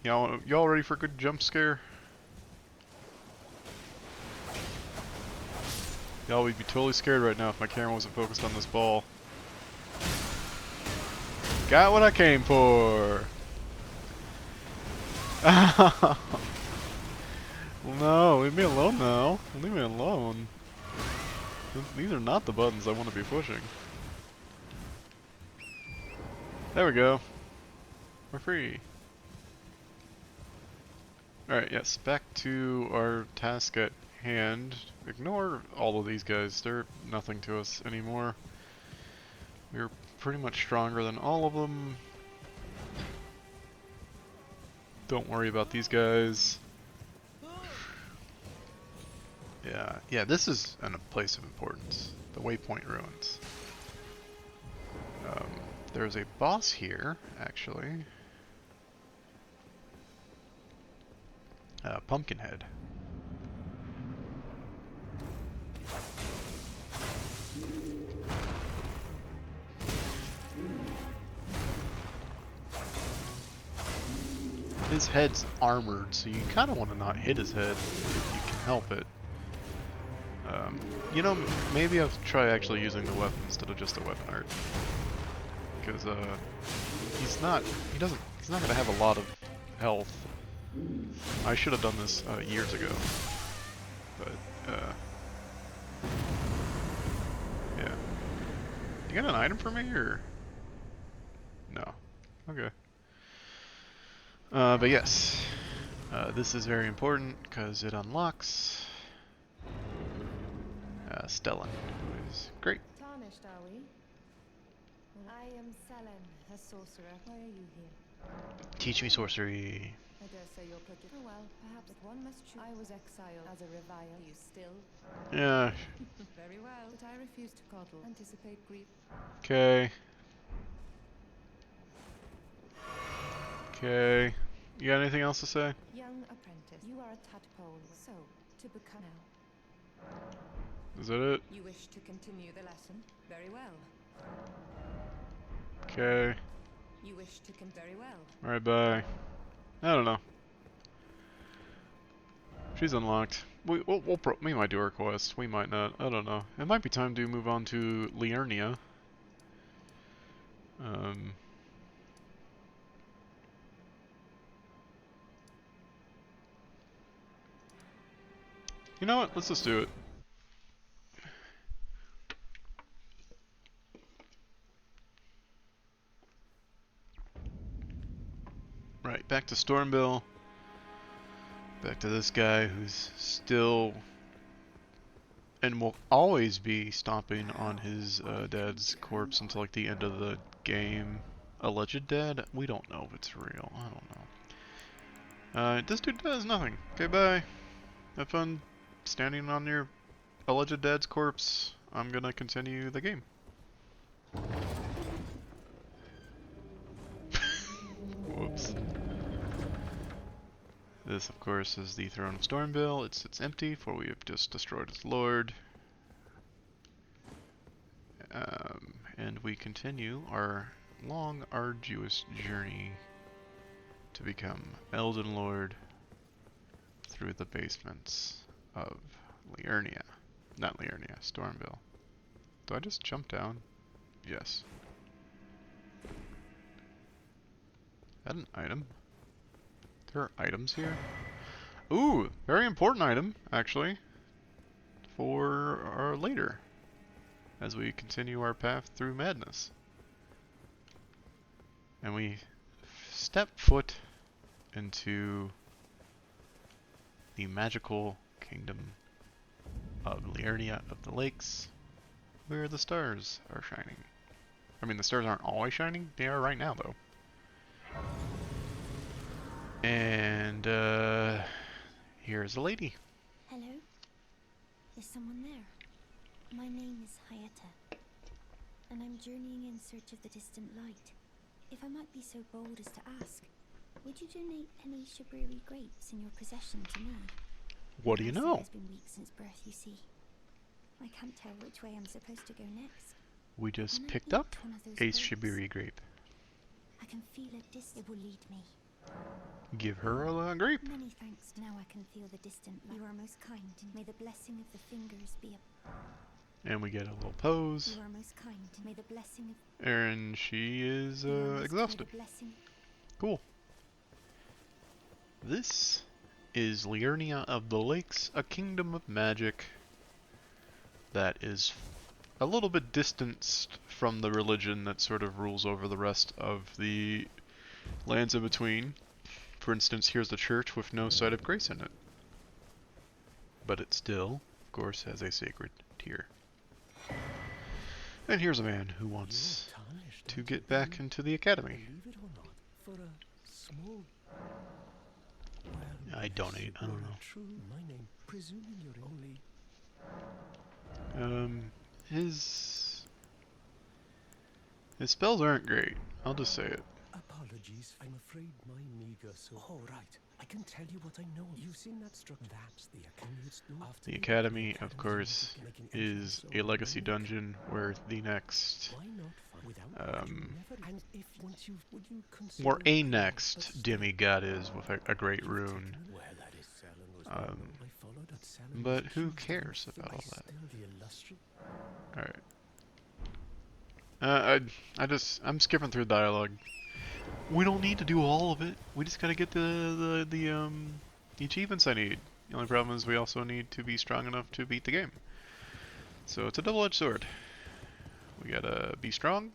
y'all ready for a good jump scare? Y'all would be totally scared right now if my camera wasn't focused on this ball. Got what I came for! Well, no, leave me alone now. Leave me alone. These are not the buttons I want to be pushing. There we go. We're free. Alright, yes, back to our task at hand. Ignore all of these guys, they're nothing to us anymore. We're pretty much stronger than all of them. Don't worry about these guys. Yeah, this is a place of importance. The Waypoint Ruins. there's a boss here, actually. Pumpkinhead. His head's armored, so you kind of want to not hit his head if you can help it. You know, maybe I'll try actually using the weapon instead of just the weapon art, because he's not gonna have a lot of health. I should have done this years ago, but yeah. You got an item for me or no? Okay. But yes, this is very important because it unlocks Stellan, who is great. Tarnished, are we? I am Selen, a sorcerer. Why are you here? Teach me sorcery. I dare say you're pretty. Oh well, perhaps if one must choose. I was exiled as a revile. You still? Yeah. Very well. But I refuse to coddle. Anticipate grief. Okay. Okay. You got anything else to say? Young apprentice, you are a tadpole. So, to become now. Is that it? You wish to continue the lesson? Very well. Okay. You wish to very well. Alright, bye. I don't know. She's unlocked. We might do our quest. We might not. I don't know. It might be time to move on to Liurnia. You know what? Let's just do it. Right, back to Stormbill. Back to this guy who's still and will always be stomping on his dad's corpse until like the end of the game. Alleged dad? We don't know if it's real. I don't know. This dude does nothing. Okay, bye. Have fun standing on your alleged dad's corpse. I'm gonna continue the game. Whoops. This, of course, is the Throne of Stormbill. It sits empty, for we have just destroyed its lord. And we continue our long, arduous journey to become Elden Lord through the basements of Liurnia. Not Liurnia, Stormbill. Do I just jump down? Yes. Is that an item? There are items here? Ooh, very important item, actually, for our later, as we continue our path through madness. And we step foot into the magical kingdom of Liurnia of the Lakes, where the stars are shining. I mean, the stars aren't always shining, they are right now, though. And, here's a lady. Hello? Is someone there? My name is Hayata, and I'm journeying in search of the distant light. If I might be so bold as to ask, would you donate any Shabriri grapes in your possession to me? What do you know? It's been weeks since birth, you see. I can't tell which way I'm supposed to go next. We just When I picked eat up one of those a grapes, Shibiri grape. I can feel a distance. It will lead me. Give her a grape. Many thanks. Now I can feel the distant light. You are most kind, and may the blessing of the fingers be And we get a little pose. You are most kind, and may the blessing of And she is You are most- exhausted. may the blessing Cool. This is Liurnia of the Lakes, a kingdom of magic that is a little bit distanced from the religion that sort of rules over the rest of the lands in between. For instance, here's the church with no site of grace in it. But it still, of course, has a sacred tier. And here's a man who wants to get back into the academy. Believe it or not, for a small. Well, I donate, I don't know. True, my name, presuming you're only. His spells aren't great. I'll just say it. Apologies, I'm afraid my meager so. Oh, right. I can tell you what I know. You've seen that struck. That's the Academy. The Academy, of course, is a legacy dungeon where the next, Why not find without and if once you would you consider or a next demigod is with a great rune. Well, that is Selen was I followed that Selen But who cares about all that? Alright. I'm skipping through dialogue. We don't need to do all of it. We just gotta get the achievements I need. The only problem is we also need to be strong enough to beat the game. So it's a double-edged sword. We gotta be strong,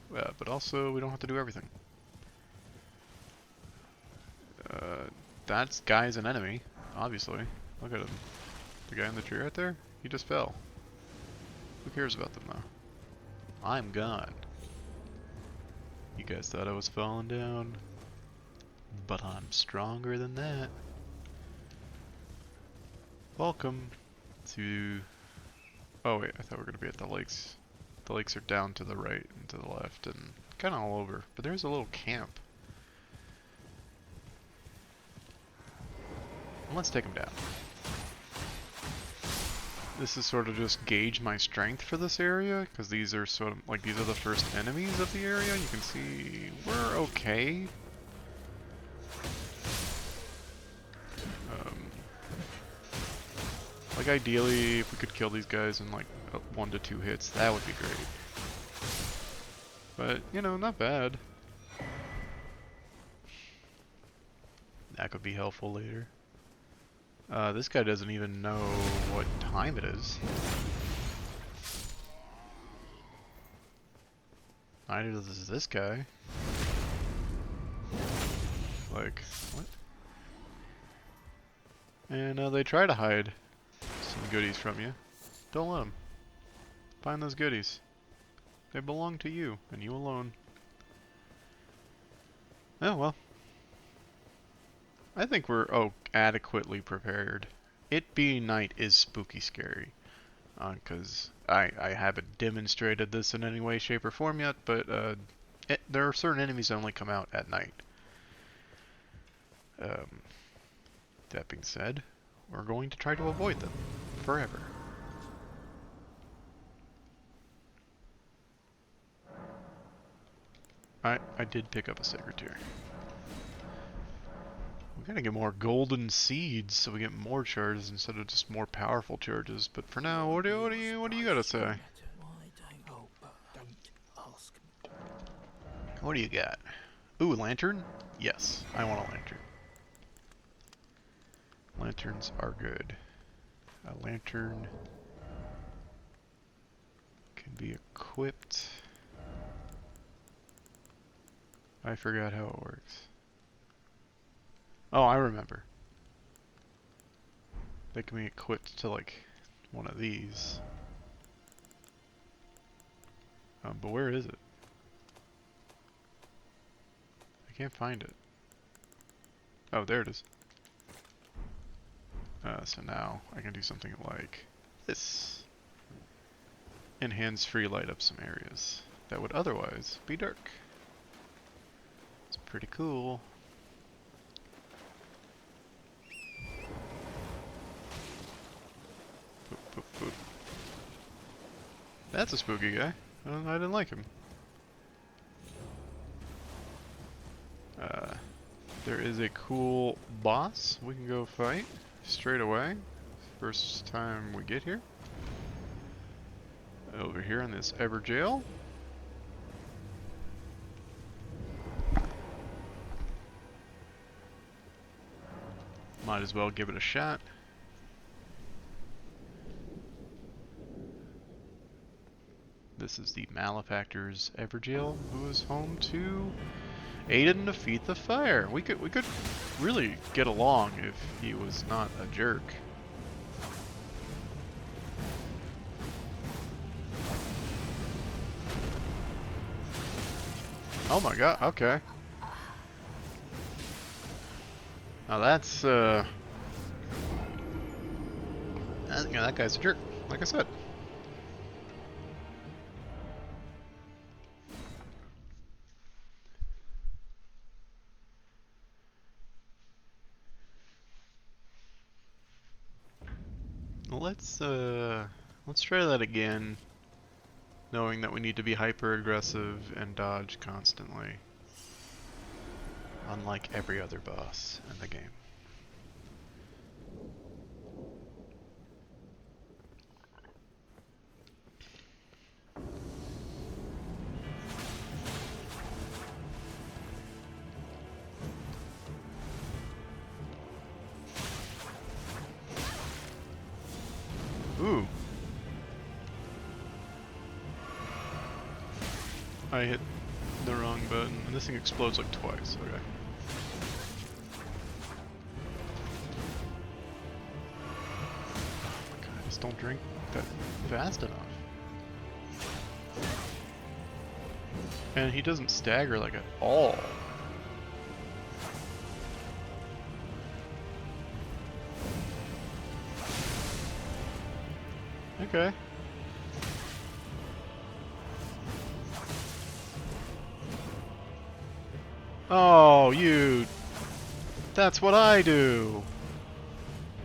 but also we don't have to do everything. That guy's an enemy, obviously. Look at him. The guy in the tree right there? He just fell. Who cares about them though? I'm gone. You guys thought I was falling down, but I'm stronger than that. Welcome to... Oh wait, I thought we were going to be at the lakes. The lakes are down to the right and to the left and kind of all over. But there's a little camp. And let's take them down. This is sort of just gauge my strength for this area, because these are sort of like these are the first enemies of the area. You can see we're okay. Like ideally, if we could kill these guys in like 1 to 2 hits, that would be great. But you know, not bad. That could be helpful later. This guy doesn't even know what time it is. Neither does this guy. Like, what? And they try to hide some goodies from you. Don't let them. Find those goodies. They belong to you, and you alone. Oh well. I think we're adequately prepared. It being night is spooky scary, because I haven't demonstrated this in any way, shape, or form yet, but there are certain enemies that only come out at night. That being said, we're going to try to avoid them forever. I did pick up a secretary. We gotta get more golden seeds so we get more charges instead of just more powerful charges. But for now, what do you gotta say? What do you got? Ooh, lantern? Yes, I want a lantern. Lanterns are good. A lantern can be equipped. I forgot how it works. Oh, I remember. They can be equipped to like one of these. But where is it? I can't find it. Oh, there it is. So now I can do something like this. And hands-free light up some areas that would otherwise be dark. It's pretty cool. Boop, boop, boop. That's a spooky guy. I didn't like him. There is a cool boss we can go fight straight away. First time we get here. Over here in this Ever Jail. Might as well give it a shot. This is the Malefactor's Everjail, who is home to Aiden defeat the fire. We could really get along if he was not a jerk. Oh my god, okay. Now that's yeah, that guy's a jerk, like I said. let's try that again, knowing that we need to be hyper aggressive and dodge constantly, unlike every other boss in the game. Ooh. I hit the wrong button, and this thing explodes like twice, okay. Oh my god, I just don't drink that fast enough. And he doesn't stagger like at all. Okay. Oh, you... That's what I do!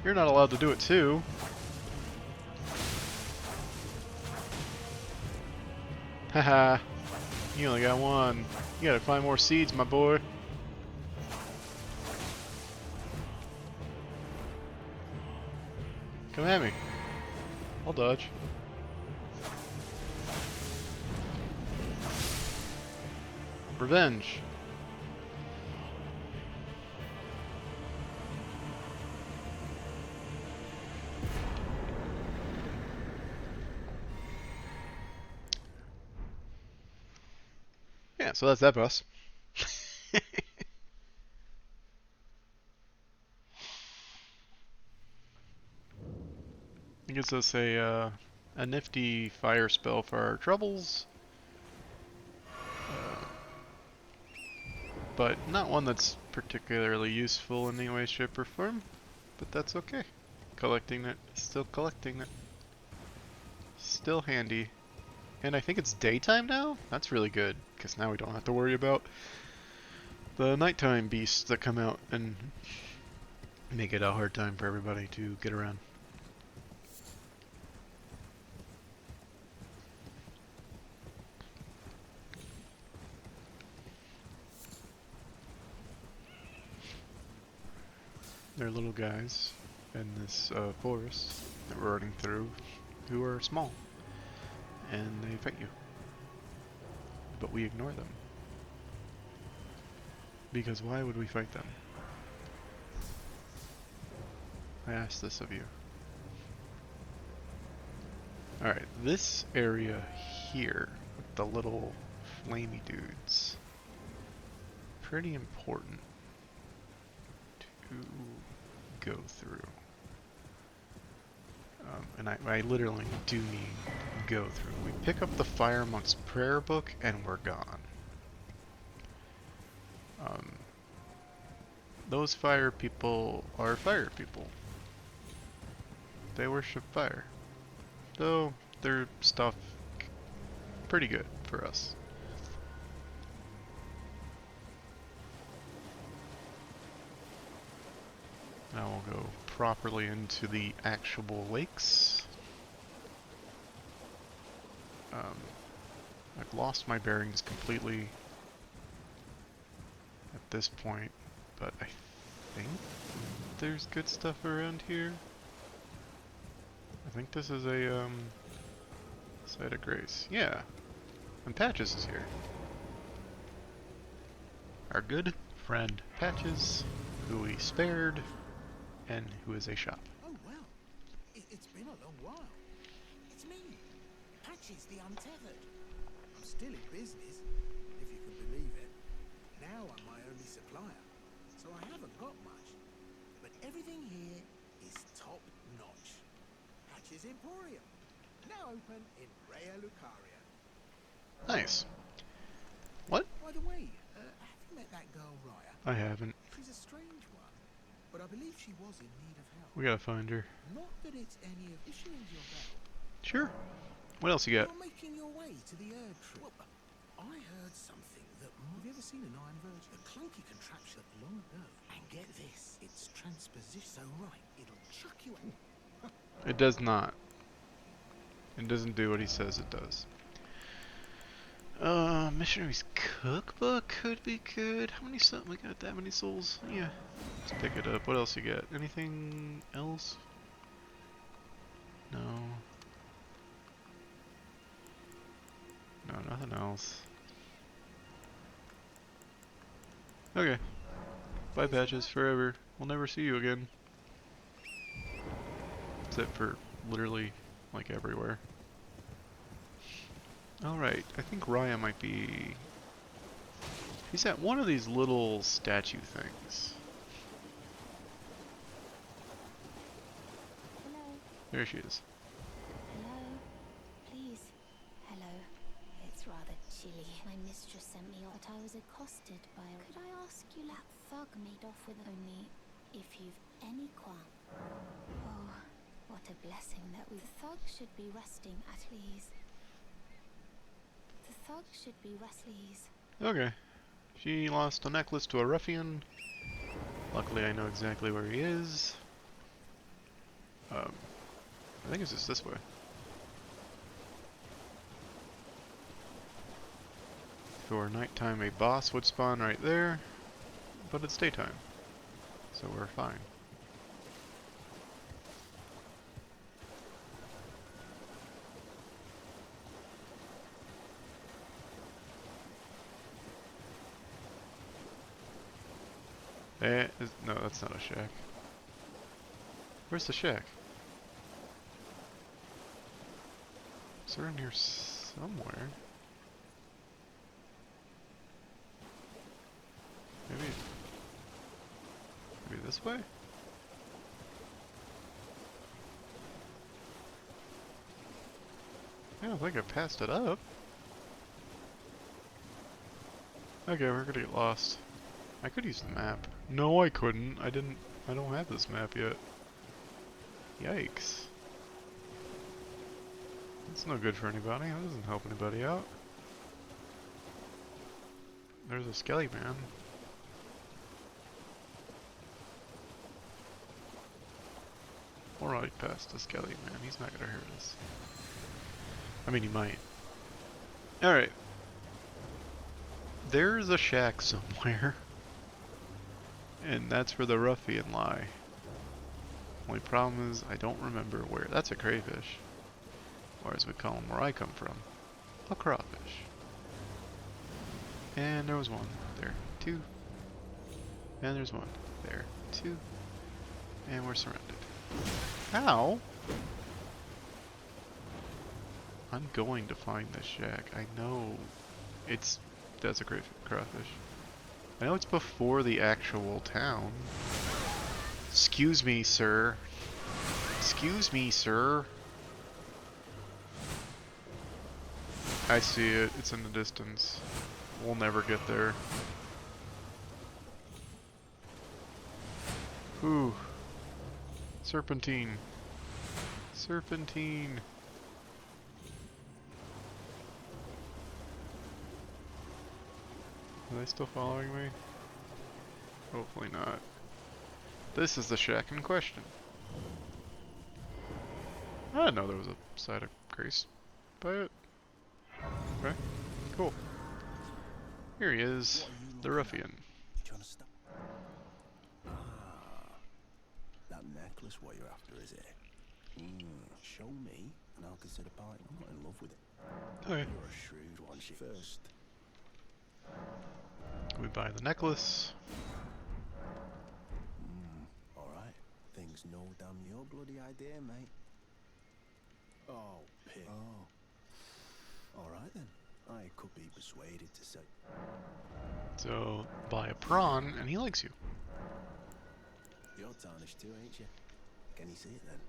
You're not allowed to do it too. Haha. You only got one. You gotta find more seeds, my boy. Come at me. I'll dodge. Revenge. Yeah, so that's that boss. It gives us a nifty fire spell for our troubles. But not one that's particularly useful in any way, shape, or form. But that's okay. Collecting it, still collecting it. Still handy. And I think it's daytime now? That's really good, because now we don't have to worry about the nighttime beasts that come out and make it a hard time for everybody to get around. They're little guys in this forest that we're running through who are small. And they fight you. But we ignore them. Because why would we fight them? I ask this of you. Alright, this area here, with the little flamey dudes, pretty important to go through. And I literally do mean go through. We pick up the Fire Monk's prayer book and we're gone. Those fire people are fire people. They worship fire. Though their stuff pretty good for us. Now we'll go properly into the actual lakes. I've lost my bearings completely at this point, but I think there's good stuff around here. I think this is a site of grace. Yeah, and Patches is here. Our good friend Patches, who we spared, and who is a shop. Oh, well. It's been a long while. It's me, Patches the Untethered. I'm still in business, if you can believe it. Now I'm my only supplier, so I haven't got much. But everything here is top notch. Patches Emporium, now open in Rea Lucaria. Nice. What? By the way, have you met that girl Raya? I haven't. She's a strange one, but I believe she was in need of help. We gotta find her. Not that it's any of... Is she in your belt? Sure. What else you got? You're making your way to the Erd Tree. Well, I heard something that... Have you ever seen an Iron Virgin? A clunky contraption long ago. And get this, it's transposition. So right, it'll chuck you out. It does not. It doesn't do what he says it does. Missionary's cookbook could be good. How many souls? We got that many souls? Yeah. Let's pick it up. What else you got? Anything else? No. No, nothing else. Okay. Bye, Patches, forever. We'll never see you again. Except for literally, like, everywhere. Alright, I think Raya might be... He's at one of these little statue things. Hello? There she is. Hello? Please. Hello. It's rather chilly. My mistress sent me off, but I was accosted by a... Could I ask you that thug made off with only if you've any qualm? Oh, what a blessing that we... The thug should be resting at ease. The thug should be restless. Okay. She lost a necklace to a ruffian. Luckily I know exactly where he is. I think it's just this way. If it were nighttime, a boss would spawn right there, but it's daytime, so we're fine. No, that's not a shack. Where's the shack? It's around here somewhere. Maybe this way? I don't think I passed it up. Okay, we're gonna get lost. I could use the map. No, I couldn't. I don't have this map yet. Yikes. That's no good for anybody. That doesn't help anybody out. There's a skelly man. We're right past the skelly man. He's not gonna hurt us. I mean, he might. Alright. There's a shack somewhere. And that's where the ruffian lie. Only problem is, I don't remember where. That's a crayfish. Or as we call them where I come from, a crawfish. And there was one. There. Two. And there's one. There. Two. And we're surrounded. How? I'm going to find this shack. I know that's a crawfish. I know it's before the actual town. Excuse me, sir. Excuse me, sir. I see it. It's in the distance. We'll never get there. Ooh. Serpentine. Serpentine. Are they still following me? Hopefully not. This is the shack in question. I didn't know there was a side of grace by it. Okay, cool. Here he is, the ruffian. Trying to stop. Ah, that necklace what you're after, is it? Show me, and I'll consider buying. I'm not in love with it. Okay. You're a shrewd one, she first. We buy the necklace. Alright. Things no damn your bloody idea, mate. Oh, pig. Oh. Alright then. I could be persuaded to say. So, buy a prawn, and he likes you. You're tarnished too, ain't you? Can you see it then?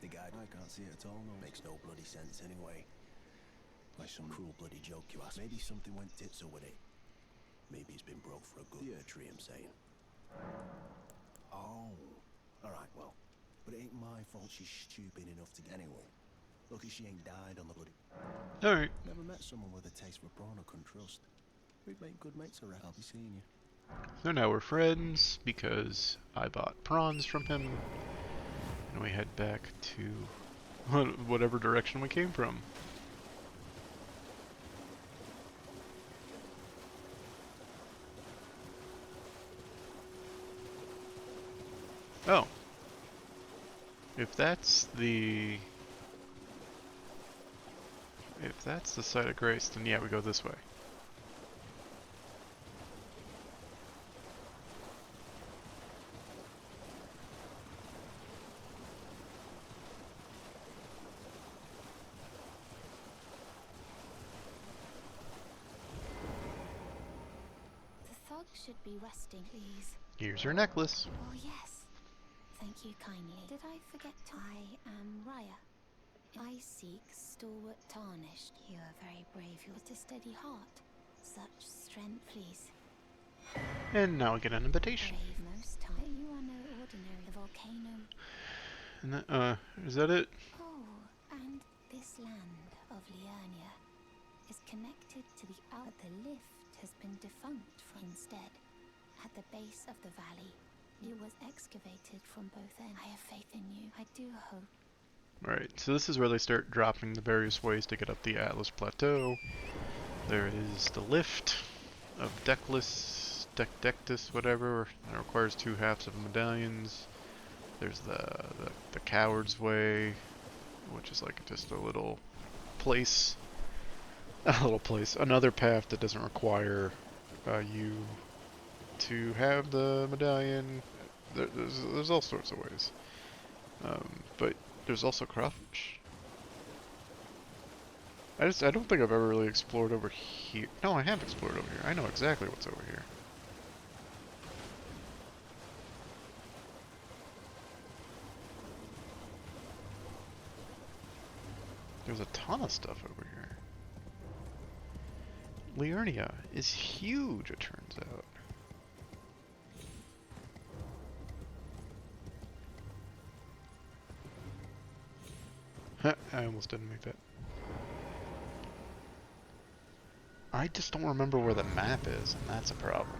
The guy, I can't see it at all, no. Makes no bloody sense anyway. Like some cruel bloody joke you asked. Maybe something went tits or with it. Maybe he's been broke for a good year tree, I'm saying. Oh. Alright, well. But it ain't my fault she's stupid enough to get anyway. Lucky she ain't died on the bloody... Alright. Never met someone with a taste for prawn I couldn't trust. We'd make good mates, I reckon. I'll be seeing you. So now we're friends, because I bought prawns from him. And we head back to whatever direction we came from. Oh. If that's the site of grace, then yeah, we go this way. The thug should be resting, please. Here's your necklace. Oh, yes. Thank you kindly. Did I forget to? I am Raya. I seek stalwart tarnished. You are very brave. You have a steady heart. Such strength, please. And now we get an invitation. Brave most time. You are no ordinary volcano. And that, is that it? Oh, and this land of Liurnia is connected to the out. The lift has been defunct from instead. At the base of the valley, it was excavated from both ends. I have faith in you. I do hope. Alright, so this is where they start dropping the various ways to get up the Atlas Plateau. There is the lift of Dectus, whatever. It requires 2 halves of medallions. There's the Coward's Way, which is like just a little place. Another path that doesn't require you to have the medallion. There's all sorts of ways. But there's also crawfish. I don't think I've ever really explored over here. No, I have explored over here. I know exactly what's over here. There's a ton of stuff over here. Liurnia is huge, it turns out. I almost didn't make that. I just don't remember where the map is, and that's a problem.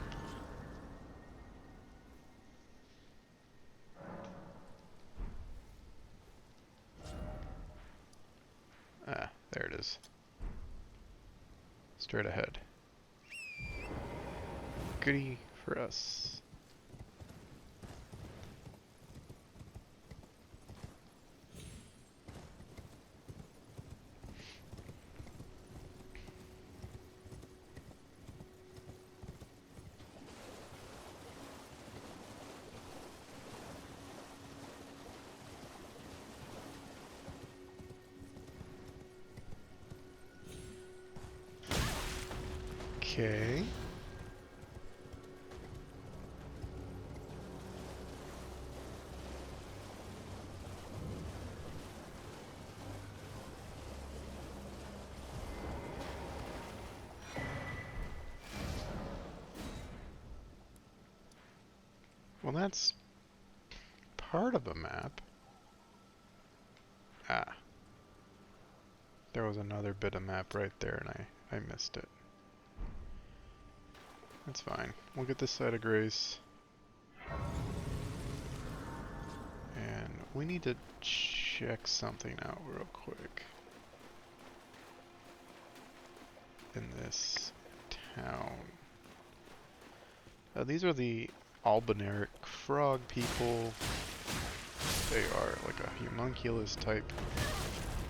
Ah, there it is. Straight ahead. Goody for us. Okay. Well, that's part of a map. Ah. There was another bit of map right there and I missed it. That's fine. We'll get this side of grace. And we need to check something out real quick. In this town. These are the Albinaric frog people. They are like a homunculus type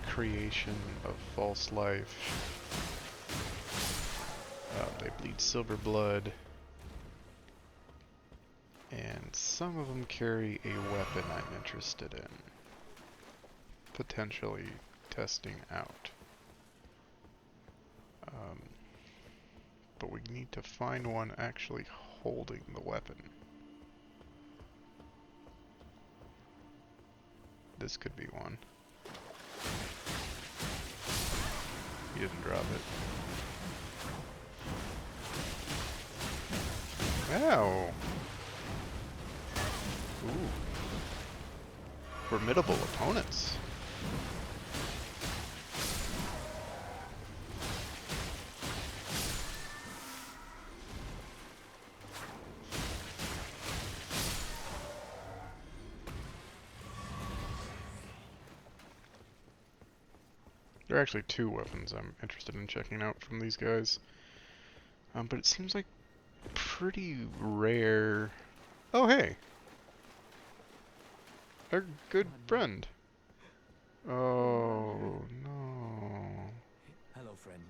creation of false life. They bleed silver blood. And some of them carry a weapon I'm interested in. Potentially testing out. But we need to find one actually holding the weapon. This could be one. He didn't drop it. Ow! Ooh. Formidable opponents. There are actually two weapons I'm interested in checking out from these guys. But it seems like pretty rare. Oh, hey! Our good friend. Oh, no. Hello, friend.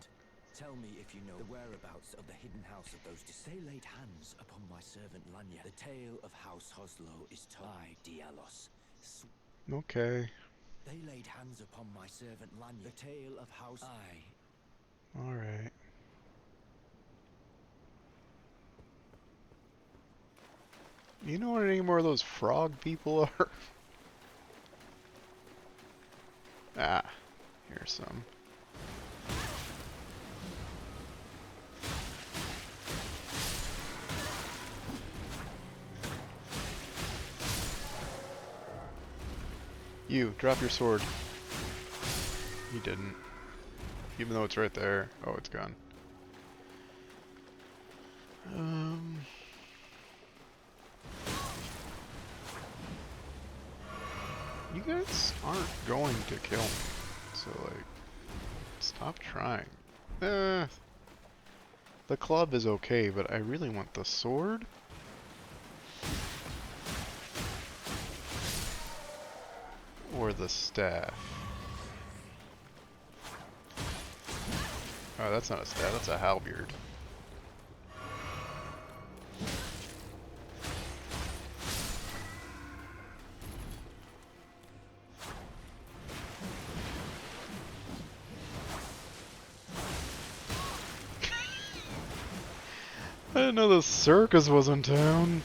Tell me if you know the whereabouts of the hidden house of those They laid hands upon my servant Lanya. The tale of House Hoslo is Ty Dialos. Okay. They laid hands upon my servant Lanya. The tale of House Alright. You know what any more of those frog people are? Ah, here's some. You, drop your sword. You didn't. Even though it's right there. Oh, it's gone. You guys aren't going to kill me. So, like, stop trying. The club is okay, but I really want the sword. Or the staff. Oh, that's not a staff, that's a halberd. I didn't know the circus was in town.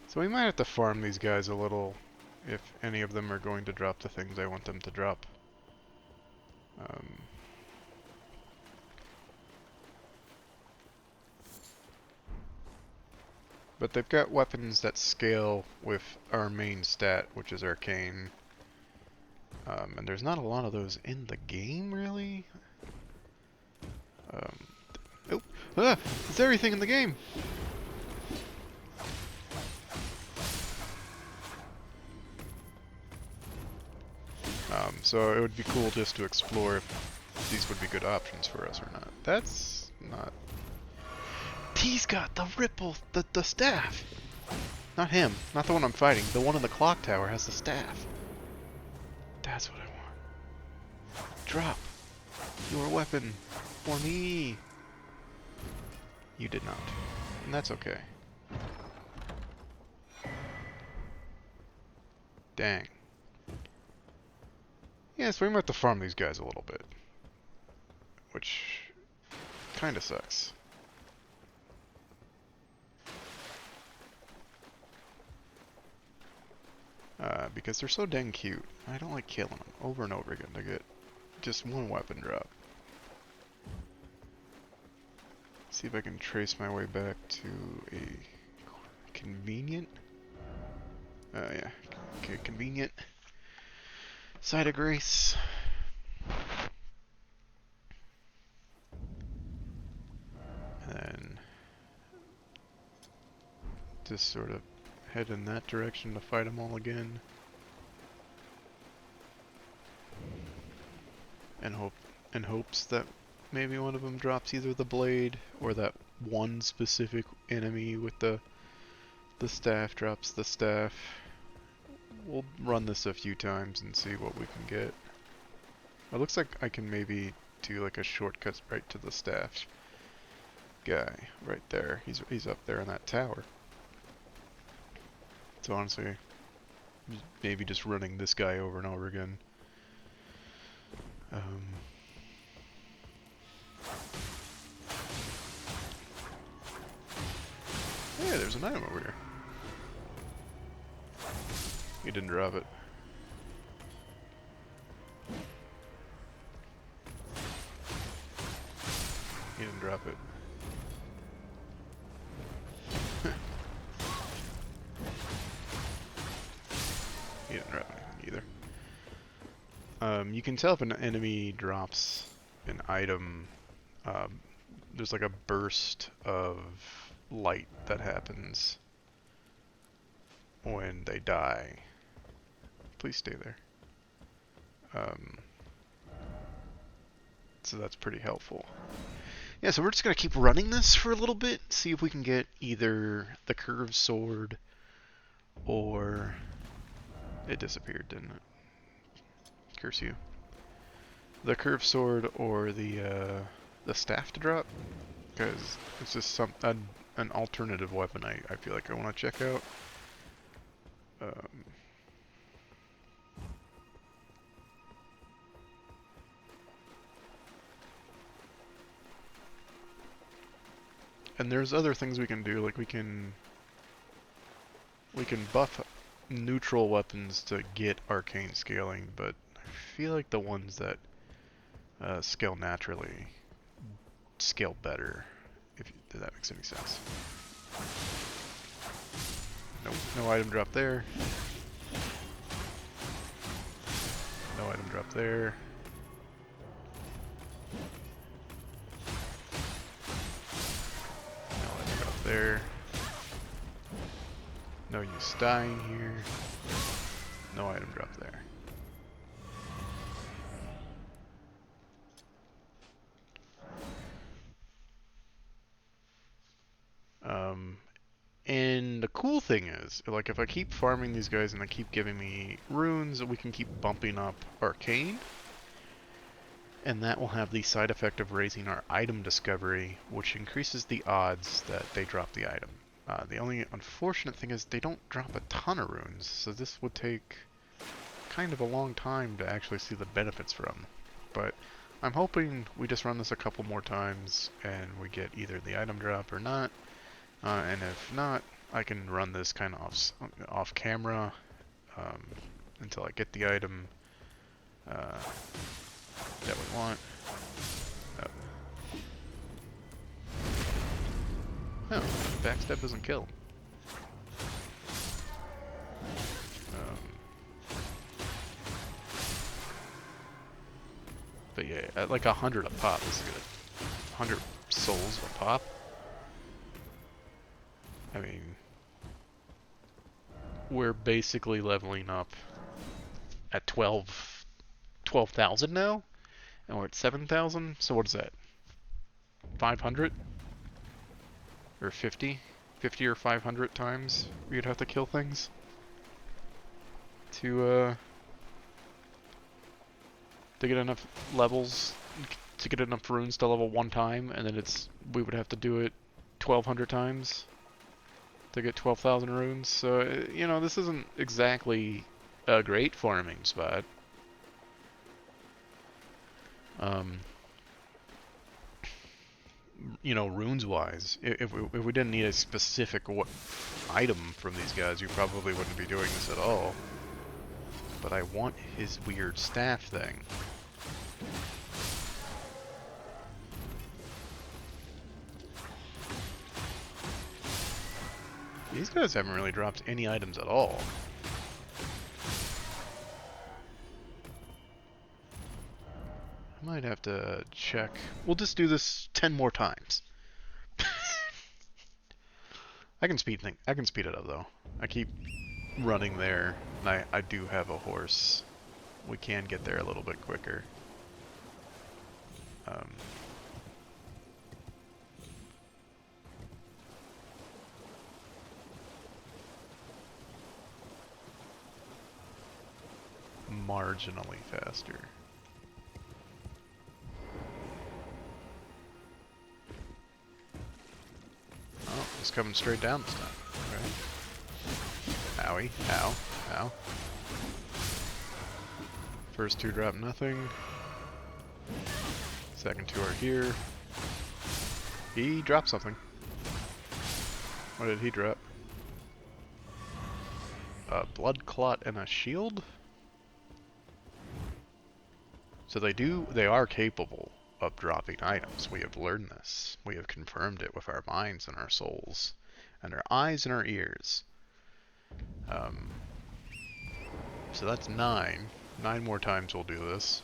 So we might have to farm these guys a little if any of them are going to drop the things I want them to drop. But they've got weapons that scale with our main stat, which is arcane. And there's not a lot of those in the game, really. Oh, it's everything in the game! So it would be cool just to explore if these would be good options for us or not. That's not... He's got the ripple, the staff! Not him, not the one I'm fighting. The one in the clock tower has the staff. That's what I want. Drop your weapon for me. You did not. And that's okay. Dang. Yeah, so we might have to farm these guys a little bit. Which kinda sucks. Because they're so dang cute. I don't like killing them over and over again to get just one weapon drop. See if I can trace my way back to a convenient... yeah. Okay, convenient site of grace. And then just sort of head in that direction to fight them all again. And in hopes that maybe one of them drops either the blade or that one specific enemy with the staff drops the staff. We'll run this a few times and see what we can get. It looks like I can maybe do like a shortcut right to the staff guy right there. He's up there in that tower. So honestly, maybe just running this guy over and over again. Hey, there's an item over here. He didn't drop it. He didn't drop it. You can tell if an enemy drops an item, um, there's like a burst of light that happens when they die. Please stay there. So that's pretty helpful. Yeah, so we're just going to keep running this for a little bit, see if we can get either the curved sword or... It disappeared, didn't it? Curse you. The curved sword or the staff to drop, because it's just an alternative weapon I feel like I want to check out. And there's other things we can do, like we can buff neutral weapons to get arcane scaling, but I feel like the ones that scale naturally scale better, if that makes any sense. Nope, no item drop there. No item drop there. No item drop there. No use dying here. No item drop there. And the cool thing is, like, if I keep farming these guys and they keep giving me runes, we can keep bumping up arcane. And that will have the side effect of raising our item discovery, which increases the odds that they drop the item. The only unfortunate thing is they don't drop a ton of runes, so this would take kind of a long time to actually see the benefits from. But I'm hoping we just run this a couple more times and we get either the item drop or not. And if not, I can run this kind of off camera until I get the item that we want. Oh, backstab doesn't kill. But yeah, at like 100 a pop, this is good. 100 souls a pop. I mean, we're basically leveling up at 12,000 now, and we're at 7,000. So what is that? 500 or 50 or 500 times we'd have to kill things to get enough levels, to get enough runes to level one time, and then we would have to do it 1,200 times to get 12,000 runes. So, you know, this isn't exactly a great farming spot. You know, runes wise, if we didn't need a specific item from these guys, you probably wouldn't be doing this at all. But I want his weird staff thing. These guys haven't really dropped any items at all. I might have to check. We'll just do this 10 more times. I can speed it up though. I keep running there, and I do have a horse. We can get there a little bit quicker. Marginally faster. Oh, it's coming straight down this time. Okay. Owie. Ow. Ow. First two drop nothing. Second two are here. He dropped something. What did he drop? A blood clot and a shield? So they are capable of dropping items. We have learned this. We have confirmed it with our minds and our souls, and our eyes and our ears. So that's 9. 9 more times we'll do this.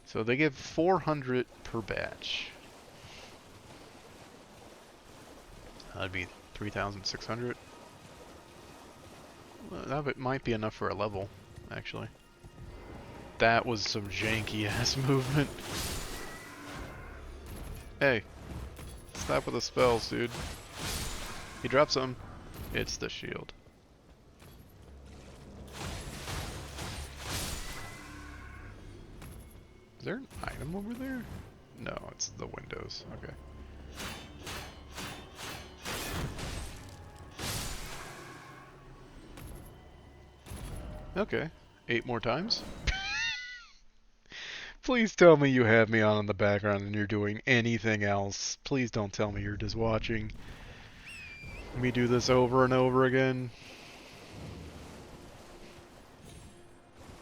So they give 400 per batch. That'd be 3,600. Well, that might be enough for a level, actually. That was some janky ass movement. Hey, stop with the spells, dude. He drops some. It's the shield. Is there an item over there? No, it's the windows. Okay. Okay. 8 more times? Please tell me you have me on in the background and you're doing anything else. Please don't tell me you're just watching me do this over and over again.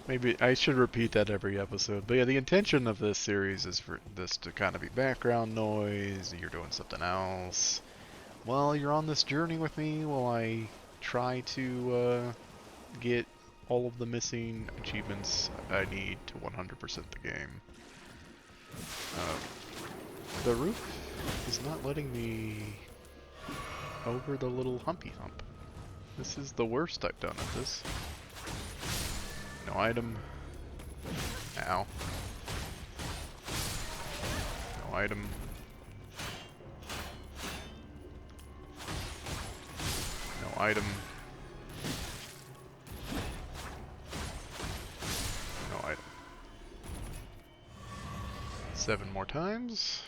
Maybe I should repeat that every episode. But yeah, the intention of this series is for this to kind of be background noise. You're doing something else. While you're on this journey with me, while I try to get all of the missing achievements I need to 100% the game. The roof is not letting me over the little humpy hump. This is the worst I've done at this. No item. Ow. No item. No item. No item. 7 more times.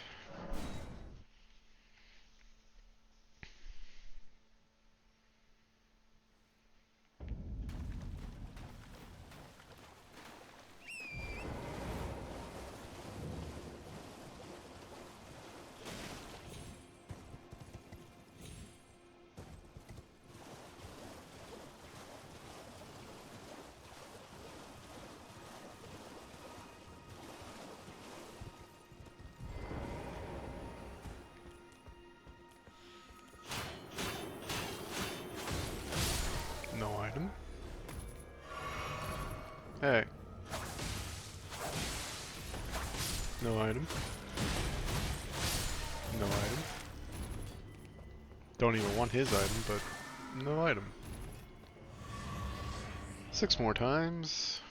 No item. Hey. No item. No item. Don't even want his item, but no item. 6 more times.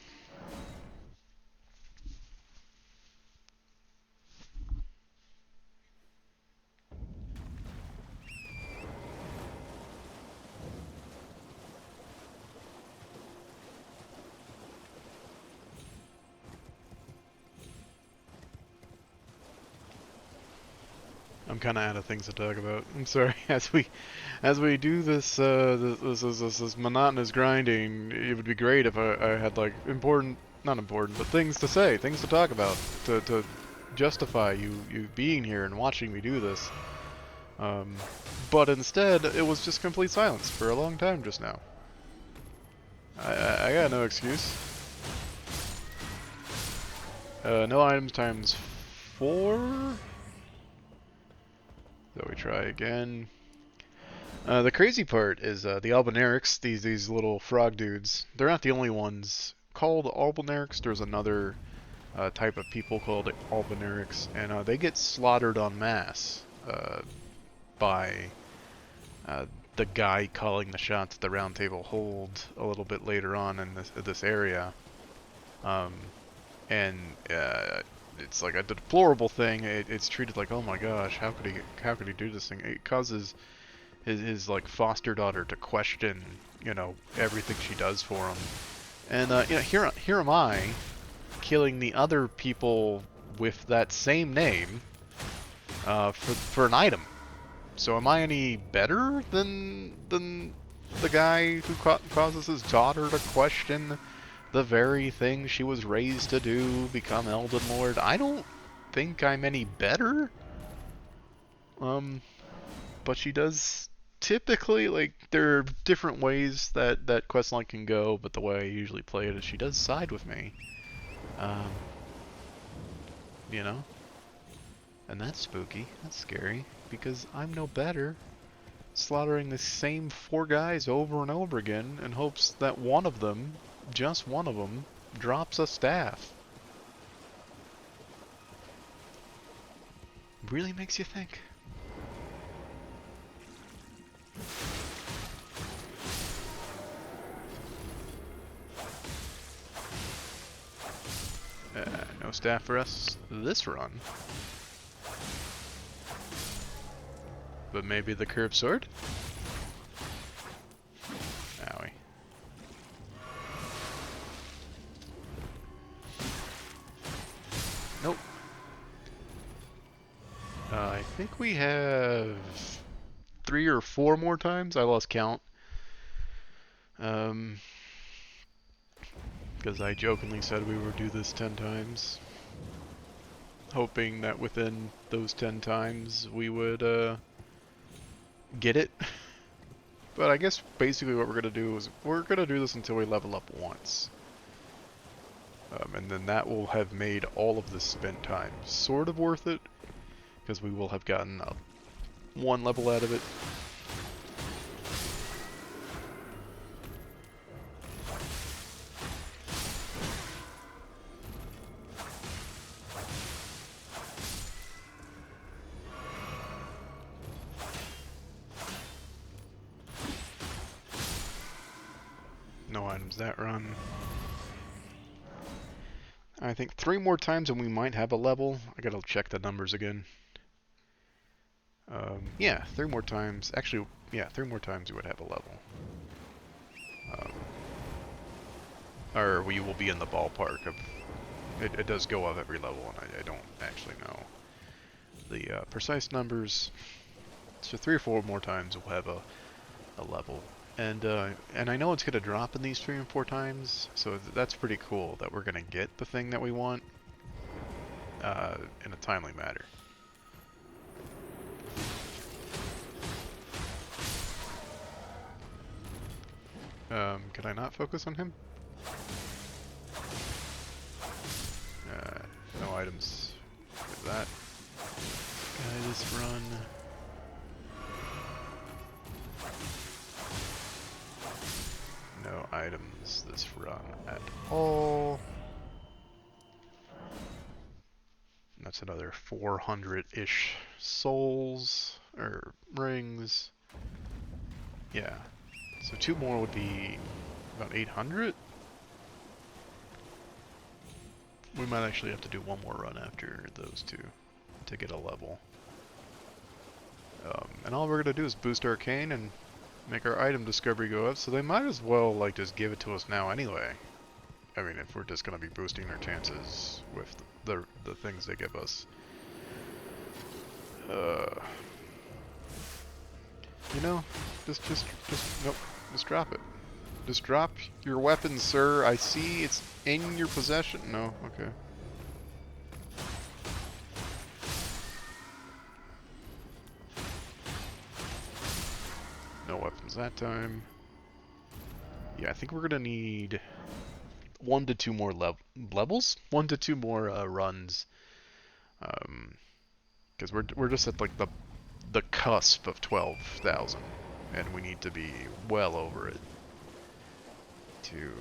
I'm kind of out of things to talk about. I'm sorry. As we do this this monotonous grinding, it would be great if I had like not important, but things to say, things to talk about, to justify you being here and watching me do this. But instead, it was just complete silence for a long time just now. I got no excuse. No items times 4. So we try again. The crazy part is the Albinarics, these little frog dudes, they're not the only ones called Albinarics. There's another type of people called Albinarics, and they get slaughtered en masse by the guy calling the shots at the Round Table Hold a little bit later on in this area. And it's like a deplorable thing. It's treated like, oh my gosh, how could he do this thing? It causes his like foster daughter to question, you know, everything she does for him. And you know, here am I, killing the other people with that same name for an item. So am I any better than the guy who causes his daughter to question the very thing she was raised to do, become Elden Lord? I don't think I'm any better. But she does typically, like, there are different ways that questline can go, but the way I usually play it is she does side with me. You know? And that's spooky, that's scary, because I'm no better. slaughtering the same 4 guys over and over again in hopes that one of them, just one of them, drops a staff. Really makes you think. No staff for us this run. But maybe the curved sword? Owie. Nope. I think we have 3 or 4 more times. I lost count. Because I jokingly said we would do this 10 times. Hoping that within those 10 times we would get it. But I guess basically what we're going to do is we're going to do this until we level up once. And then that will have made all of the spent time sort of worth it. Because we will have gotten 1 level out of it. No items that run. I think 3 more times and we might have a level. I gotta check the numbers again. Yeah, 3 more times. Actually, yeah, 3 more times we would have a level. Or we will be in the ballpark of... It does go up every level, and I don't actually know the precise numbers. So 3 or 4 more times we'll have a level. And I know it's going to drop in these 3 and 4 times, so that's pretty cool that we're going to get the thing that we want in a timely manner. Can I not focus on him? No items for that. Guy this run. No items this run at all. And that's another 400-ish souls, or rings. Yeah. So 2 more would be about 800? We might actually have to do 1 more run after those 2 to get a level. And all we're going to do is boost Arcane and make our item discovery go up, so they might as well like just give it to us now anyway. I mean, if we're just going to be boosting our chances with the things they give us. You know, just nope, just drop it. Just drop your weapon, sir. I see it's in your possession. No, okay. No weapons that time. Yeah, I think we're gonna need 1 to 2 more levels? 1 to 2 more runs. Because we're just at like the cusp of 12,000, and we need to be well over it to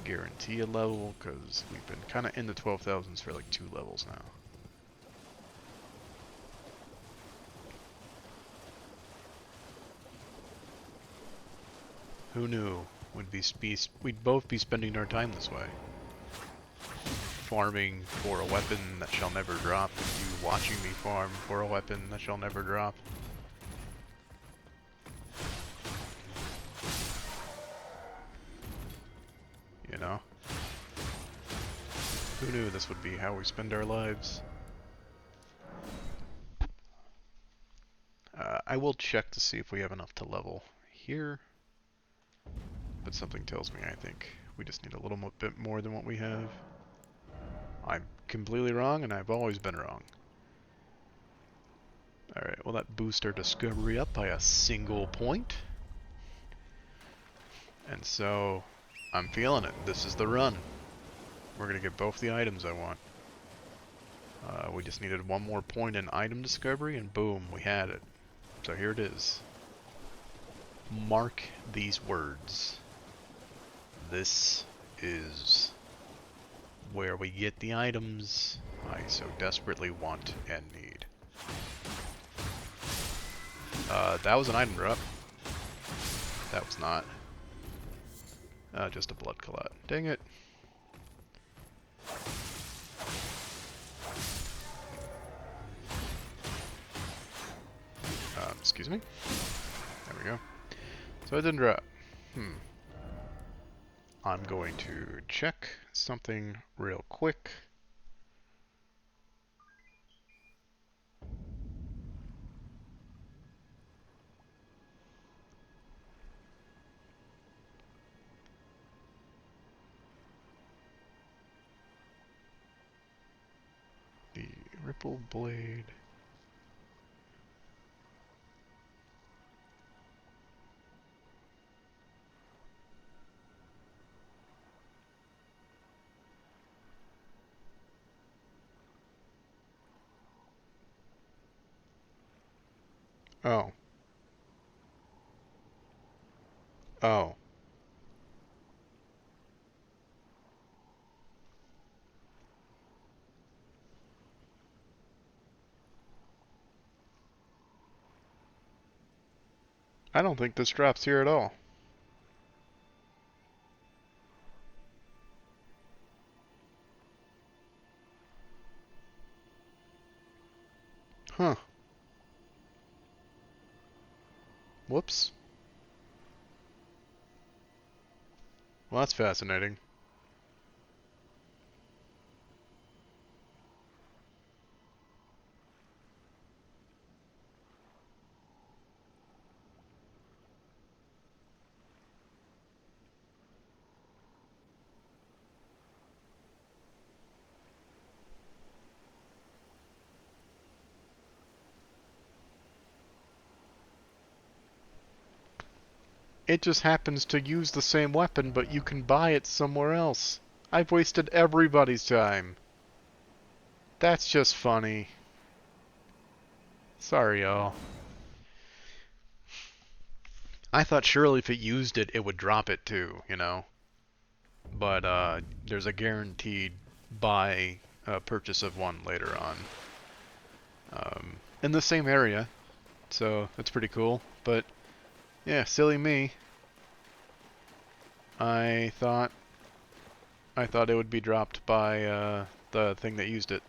guarantee a level, because we've been kind of in the 12,000s for like 2 levels now. Who knew we'd both be spending our time this way? Farming for a weapon that shall never drop, and you watching me farm for a weapon that shall never drop. You know? Who knew this would be how we spend our lives? I will check to see if we have enough to level here. But something tells me I think we just need a little bit more than what we have. I'm completely wrong, and I've always been wrong. Alright, well that boosts our discovery up by a single point. And so, I'm feeling it. This is the run. We're going to get both the items I want. We just needed 1 more point in item discovery, and boom, we had it. So here it is. mark these words. This is where we get the items I so desperately want and need. That was an item drop. That was not. Just a blood clot. Dang it. Excuse me. There we go. So it didn't drop. I'm going to check something real quick. The ripple blade. Oh. Oh. I don't think this drops here at all. Huh. Whoops. Well, that's fascinating. It just happens to use the same weapon, but you can buy it somewhere else. I've wasted everybody's time. That's just funny. Sorry, y'all. I thought surely if it used it, it would drop it too, you know? But, there's a guaranteed buy purchase of one later on. In the same area, so that's pretty cool. But, yeah, silly me. I thought it would be dropped by the thing that used it.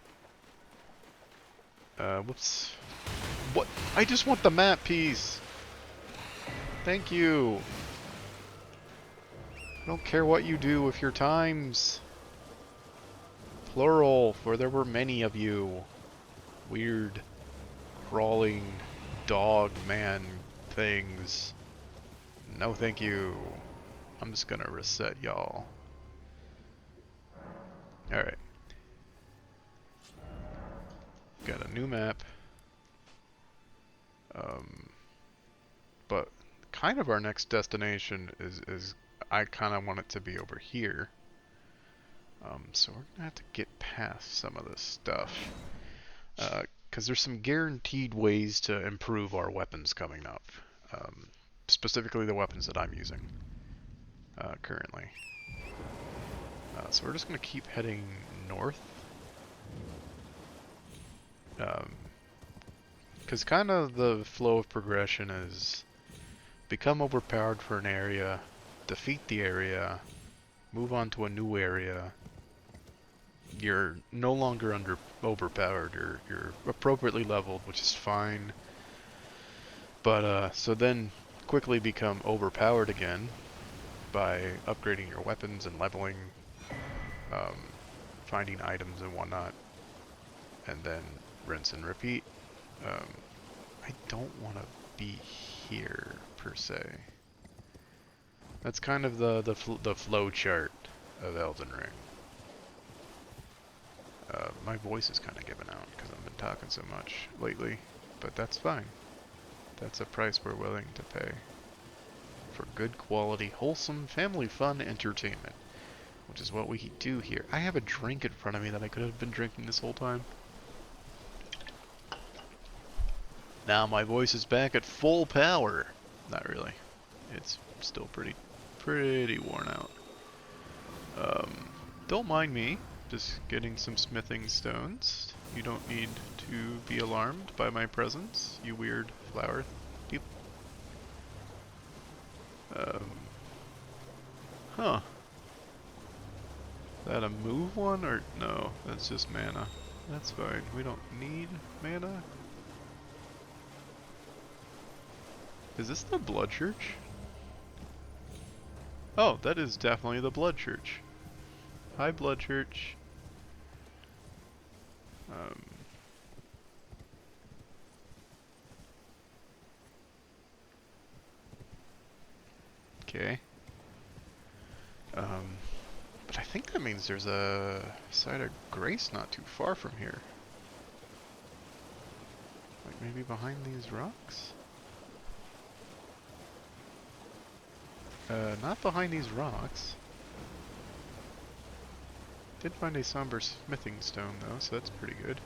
Whoops. What? I just want the map piece. Thank you. I don't care what you do with your times. Plural, for there were many of you. Weird, crawling, dog man things. No thank you. I'm just gonna reset y'all. Alright. Got a new map. But kind of our next destination is I kind of want it to be over here. So we're gonna have to get past some of this stuff. Because there's some guaranteed ways to improve our weapons coming up. Specifically the weapons that I'm using currently. So we're just going to keep heading north. Because kind of the flow of progression is become overpowered for an area, defeat the area, move on to a new area. You're no longer overpowered, you're appropriately leveled, which is fine. But so then quickly become overpowered again by upgrading your weapons and leveling, finding items and whatnot, and then rinse and repeat. I don't want to be here per se. That's kind of the flow chart of Elden Ring. My voice is kind of giving out because I've been talking so much lately, but that's fine. That's a price we're willing to pay for good quality, wholesome, family fun entertainment, which is what we do here. I have a drink in front of me that I could have been drinking this whole time. Now my voice is back at full power. Not really. it's still pretty worn out. Don't mind me, just getting some smithing stones. You don't need to be alarmed by my presence, you weird flower people. Huh. Is that a move one, or no? That's just mana. That's fine. We don't need mana. Is this the Blood Church? Oh, that is definitely the Blood Church. Hi, Blood Church. Okay. But I think that means there's a site of grace not too far from here. Like maybe behind these rocks? Not behind these rocks. Did find a somber smithing stone though, so that's pretty good.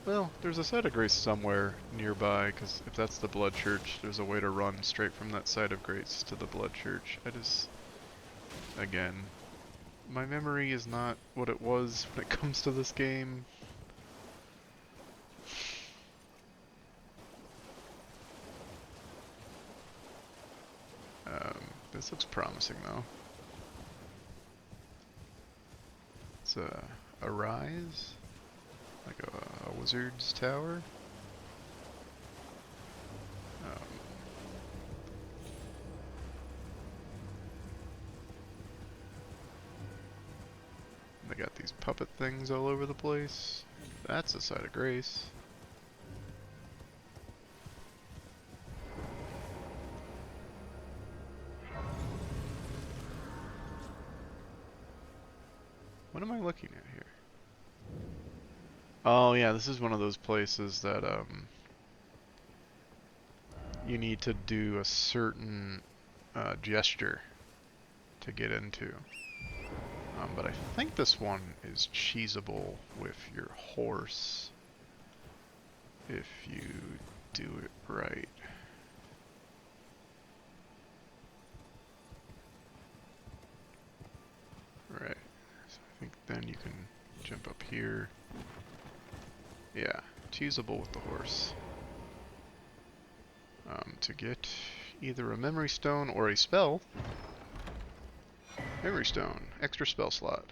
Well, there's a site of grace somewhere nearby, because if that's the Blood Church, there's a way to run straight from that site of grace to the Blood Church. I just... Again, my memory is not what it was when it comes to this game. This looks promising though. It's a rise, like a wizard's tower. They got these puppet things all over the place. That's a site of grace. What am I looking at here? Oh yeah, this is one of those places that you need to do a certain gesture to get into. But I think this one is cheesable with your horse if you do it right. Right. So I think then you can jump up here. Yeah, cheesable with the horse. To get either a memory stone or a spell. Memory stone, extra spell slot.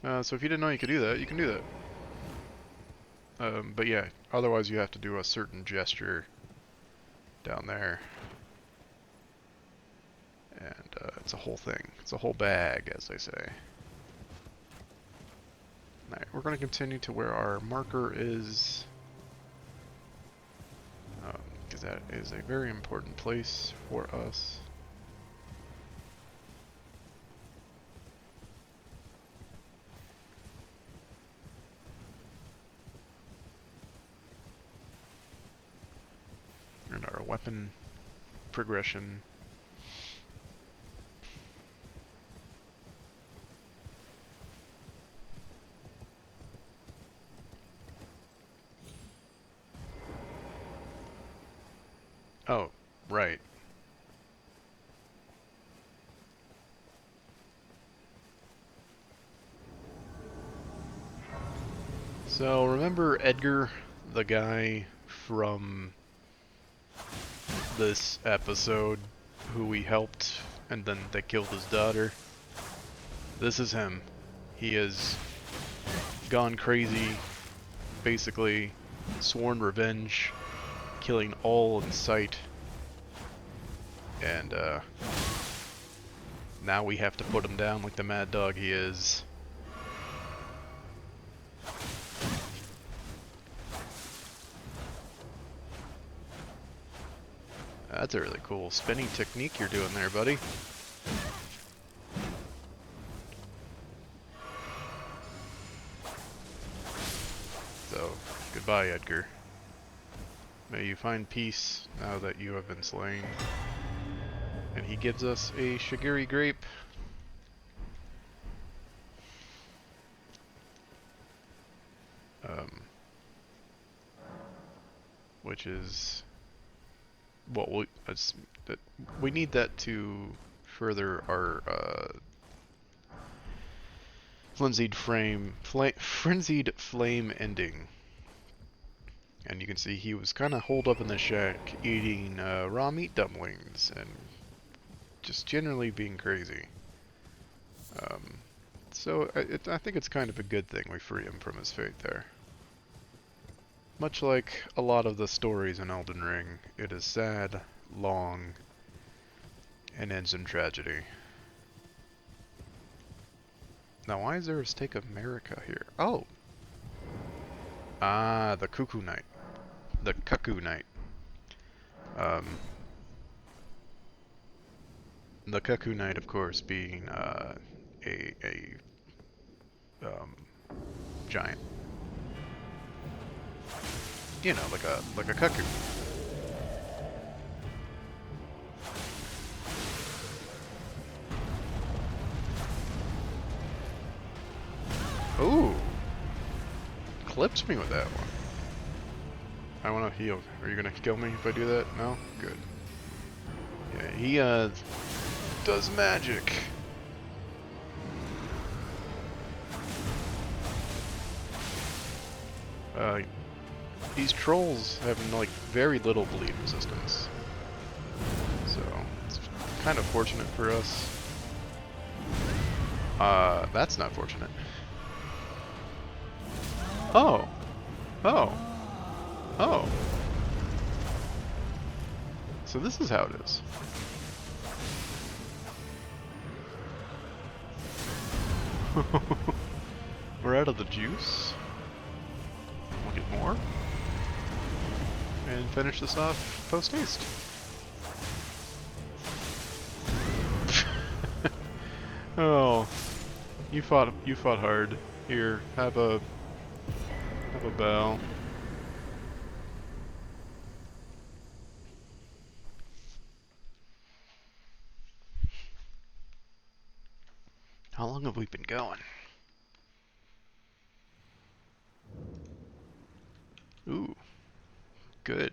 So if you didn't know you could do that, you can do that. But yeah, otherwise you have to do a certain gesture down there. And it's a whole thing. It's a whole bag, as they say. Alright, we're going to continue to where our marker is. Because that is a very important place for us. And our weapon progression. Oh, right. So remember Edgar, the guy from this episode who we helped and then they killed his daughter? This is him. He has gone crazy, basically sworn revenge, killing all in sight. And now we have to put him down like the mad dog he is. That's a really cool spinning technique you're doing there, buddy. So, goodbye, Edgar. May you find peace now that you have been slain. And he gives us a Shigiri grape. Which is well, we need that to further our frenzied flame ending. And you can see he was kind of holed up in the shack eating raw meat dumplings and just generally being crazy. So I think it's kind of a good thing we free him from his fate there. Much like a lot of the stories in Elden Ring, it is sad, long, and ends in tragedy. Now why is there a stake of America here? Oh! Ah, the Cuckoo Knight. The Cuckoo Knight. The Cuckoo Knight, of course, being a giant. You know, like a cuckoo. Ooh! Clips me with that one. I wanna heal. Are you gonna kill me if I do that? No? Good. Yeah, he does magic. These trolls have like very little bleed resistance, so it's kind of fortunate for us. That's not fortunate. Oh, oh, oh. So this is how it is. We're out of the juice. We'll get more. And finish this off post-haste. Oh, you fought hard. Here, have a bow. How long have we been going? Ooh, good.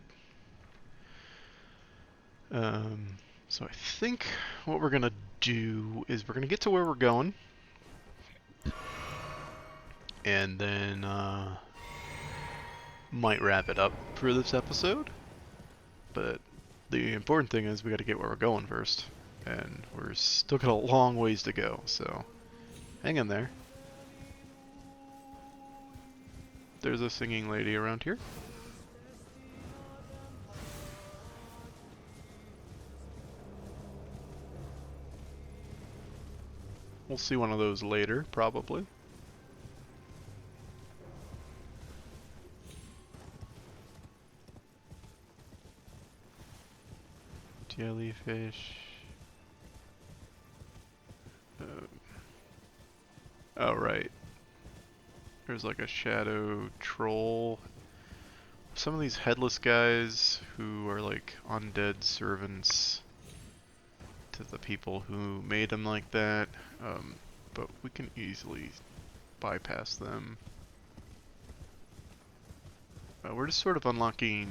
So I think what we're gonna do is we're gonna get to where we're going, and then might wrap it up for this episode. But the important thing is we got to get where we're going first, and we're still got a long ways to go. So hang in there. There's a singing lady around here. We'll see one of those later, probably. Jellyfish. Oh, right. There's like a shadow troll. Some of these headless guys who are like undead servants to the people who made them like that. But we can easily bypass them. We're just sort of unlocking...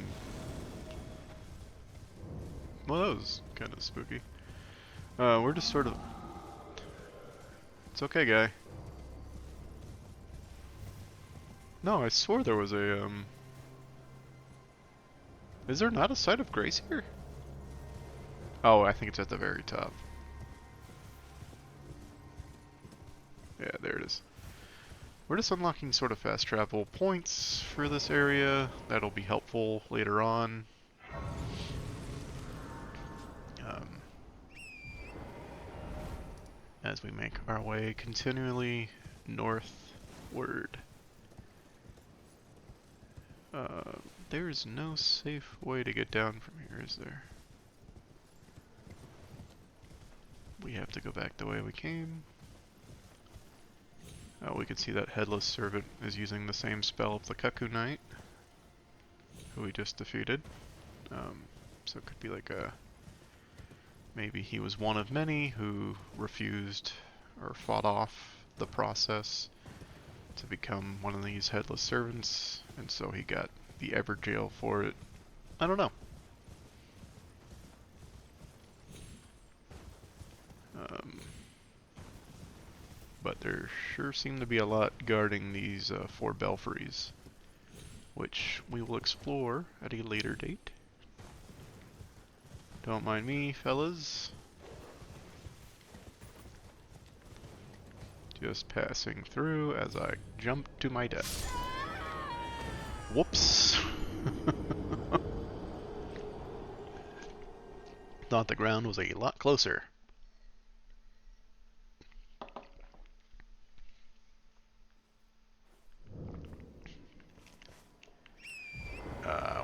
Well, that was kind of spooky. We're just sort of... It's okay, guy. No, I swore there was a, Is there not a site of grace here? Oh, I think it's at the very top. Yeah, there it is. We're just unlocking sort of fast travel points for this area. That'll be helpful later on. As we make our way continually northward. There's no safe way to get down from here, is there? We have to go back the way we came. We can see that Headless Servant is using the same spell of the Cuckoo Knight, who we just defeated. So it could be like a... Maybe he was one of many who refused or fought off the process to become one of these Headless Servants, and so he got the Everjail for it. I don't know. but there sure seem to be a lot guarding these 4 belfries, which we will explore at a later date. Don't mind me, fellas. Just passing through as I jump to my death. Whoops! Thought the ground was a lot closer.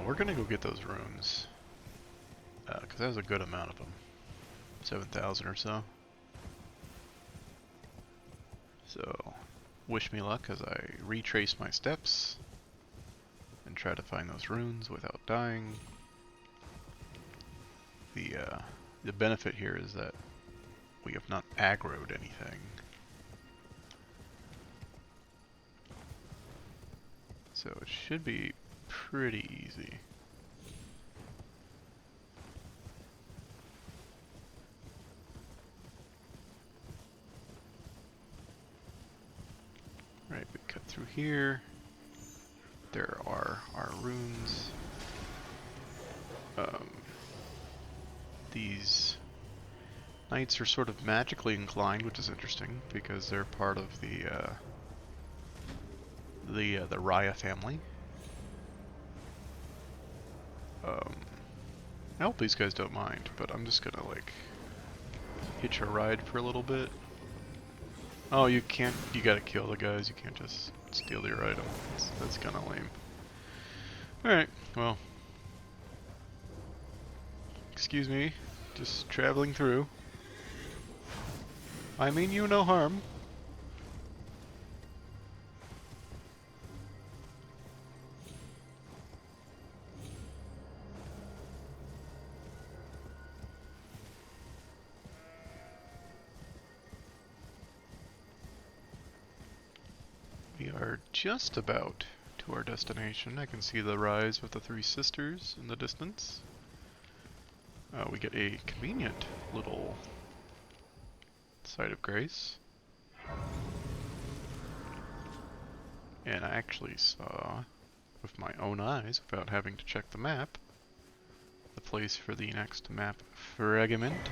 We're gonna go get those runes. Because that was a good amount of them. 7,000 or so. So, wish me luck as I retrace my steps and try to find those runes without dying. The benefit here is that we have not aggroed anything. So it should be pretty easy. Right, we cut through here. There are our runes. These knights are sort of magically inclined, which is interesting because they're part of the Raya family. I hope these guys don't mind, but I'm just gonna like hitch a ride for a little bit. Oh, you can't. You gotta kill the guys. You can't just steal their item. That's kind of lame. All right. Well, excuse me. Just traveling through. I mean you no harm. We are just about to our destination. I can see the rise with the 3 sisters in the distance. We get a convenient little site of grace. And I actually saw, with my own eyes, without having to check the map, the place for the next map fragment.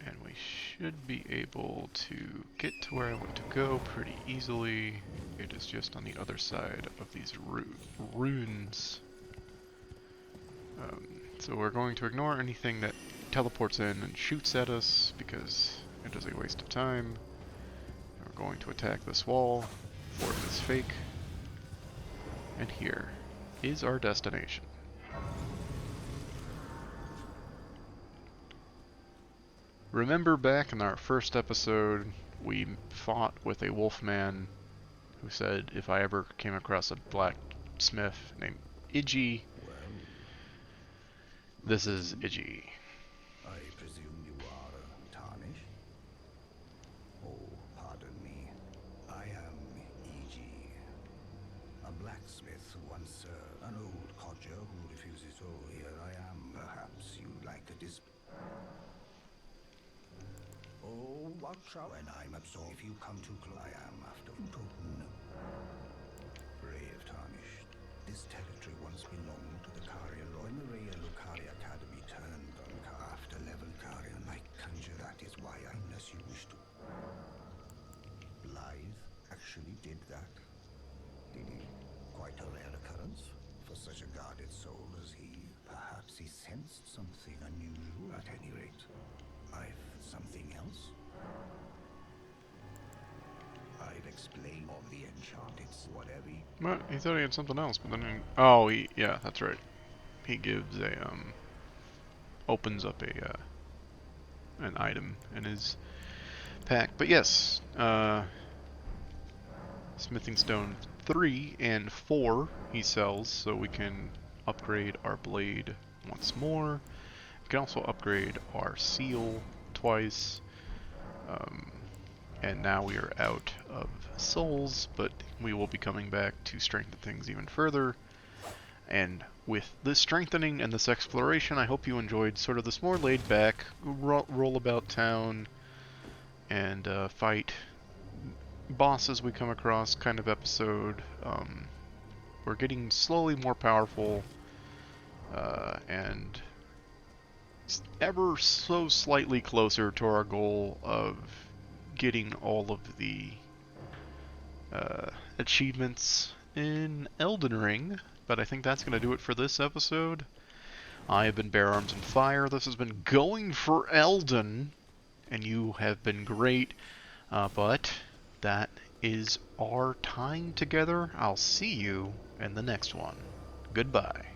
And we should be able to get to where I want to go pretty easily. It is just on the other side of these runes. So we're going to ignore anything that teleports in and shoots at us because it is a waste of time. We're going to attack this wall, for it is fake. And here is our destination. Remember back in our first episode, we fought with a wolfman who said if I ever came across a blacksmith named Iggy, this is Iggy. I presume you are tarnished? Oh, pardon me. I am E.G. A blacksmith who once served an old codger who refuses. So here I am. Perhaps you'd like to Oh, watch out. When I'm absorbed, if you come too close, I am after. No. Brave tarnished. This territory once belonged to the Karian Royal Maria Lucari Academy turned on after level Karian might conjure. That is why unless you wish to. Blythe actually did that. Did he? Quite a rare occurrence for such a guarded soul as he. Perhaps he sensed something unusual. At any rate, I've something else. I've explained all the enchanted whatever. Well, he thought he had something else, but then oh, yeah, that's right. He gives a opens up a an item in his pack. But yes, smithing stone 3 and 4 he sells, so we can upgrade our blade once more. We can also upgrade our seal twice. And now we are out of souls, but we will be coming back to strengthen things even further. And with this strengthening and this exploration, I hope you enjoyed sort of this more laid back, roll about town, and fight bosses we come across kind of episode. We're getting slowly more powerful, and ever so slightly closer to our goal of getting all of the achievements in Elden Ring. But I think that's going to do it for this episode. I have been Bear Arms and Fire. This has been Going for Elden, and you have been great. But that is our time together. I'll see you in the next one. Goodbye.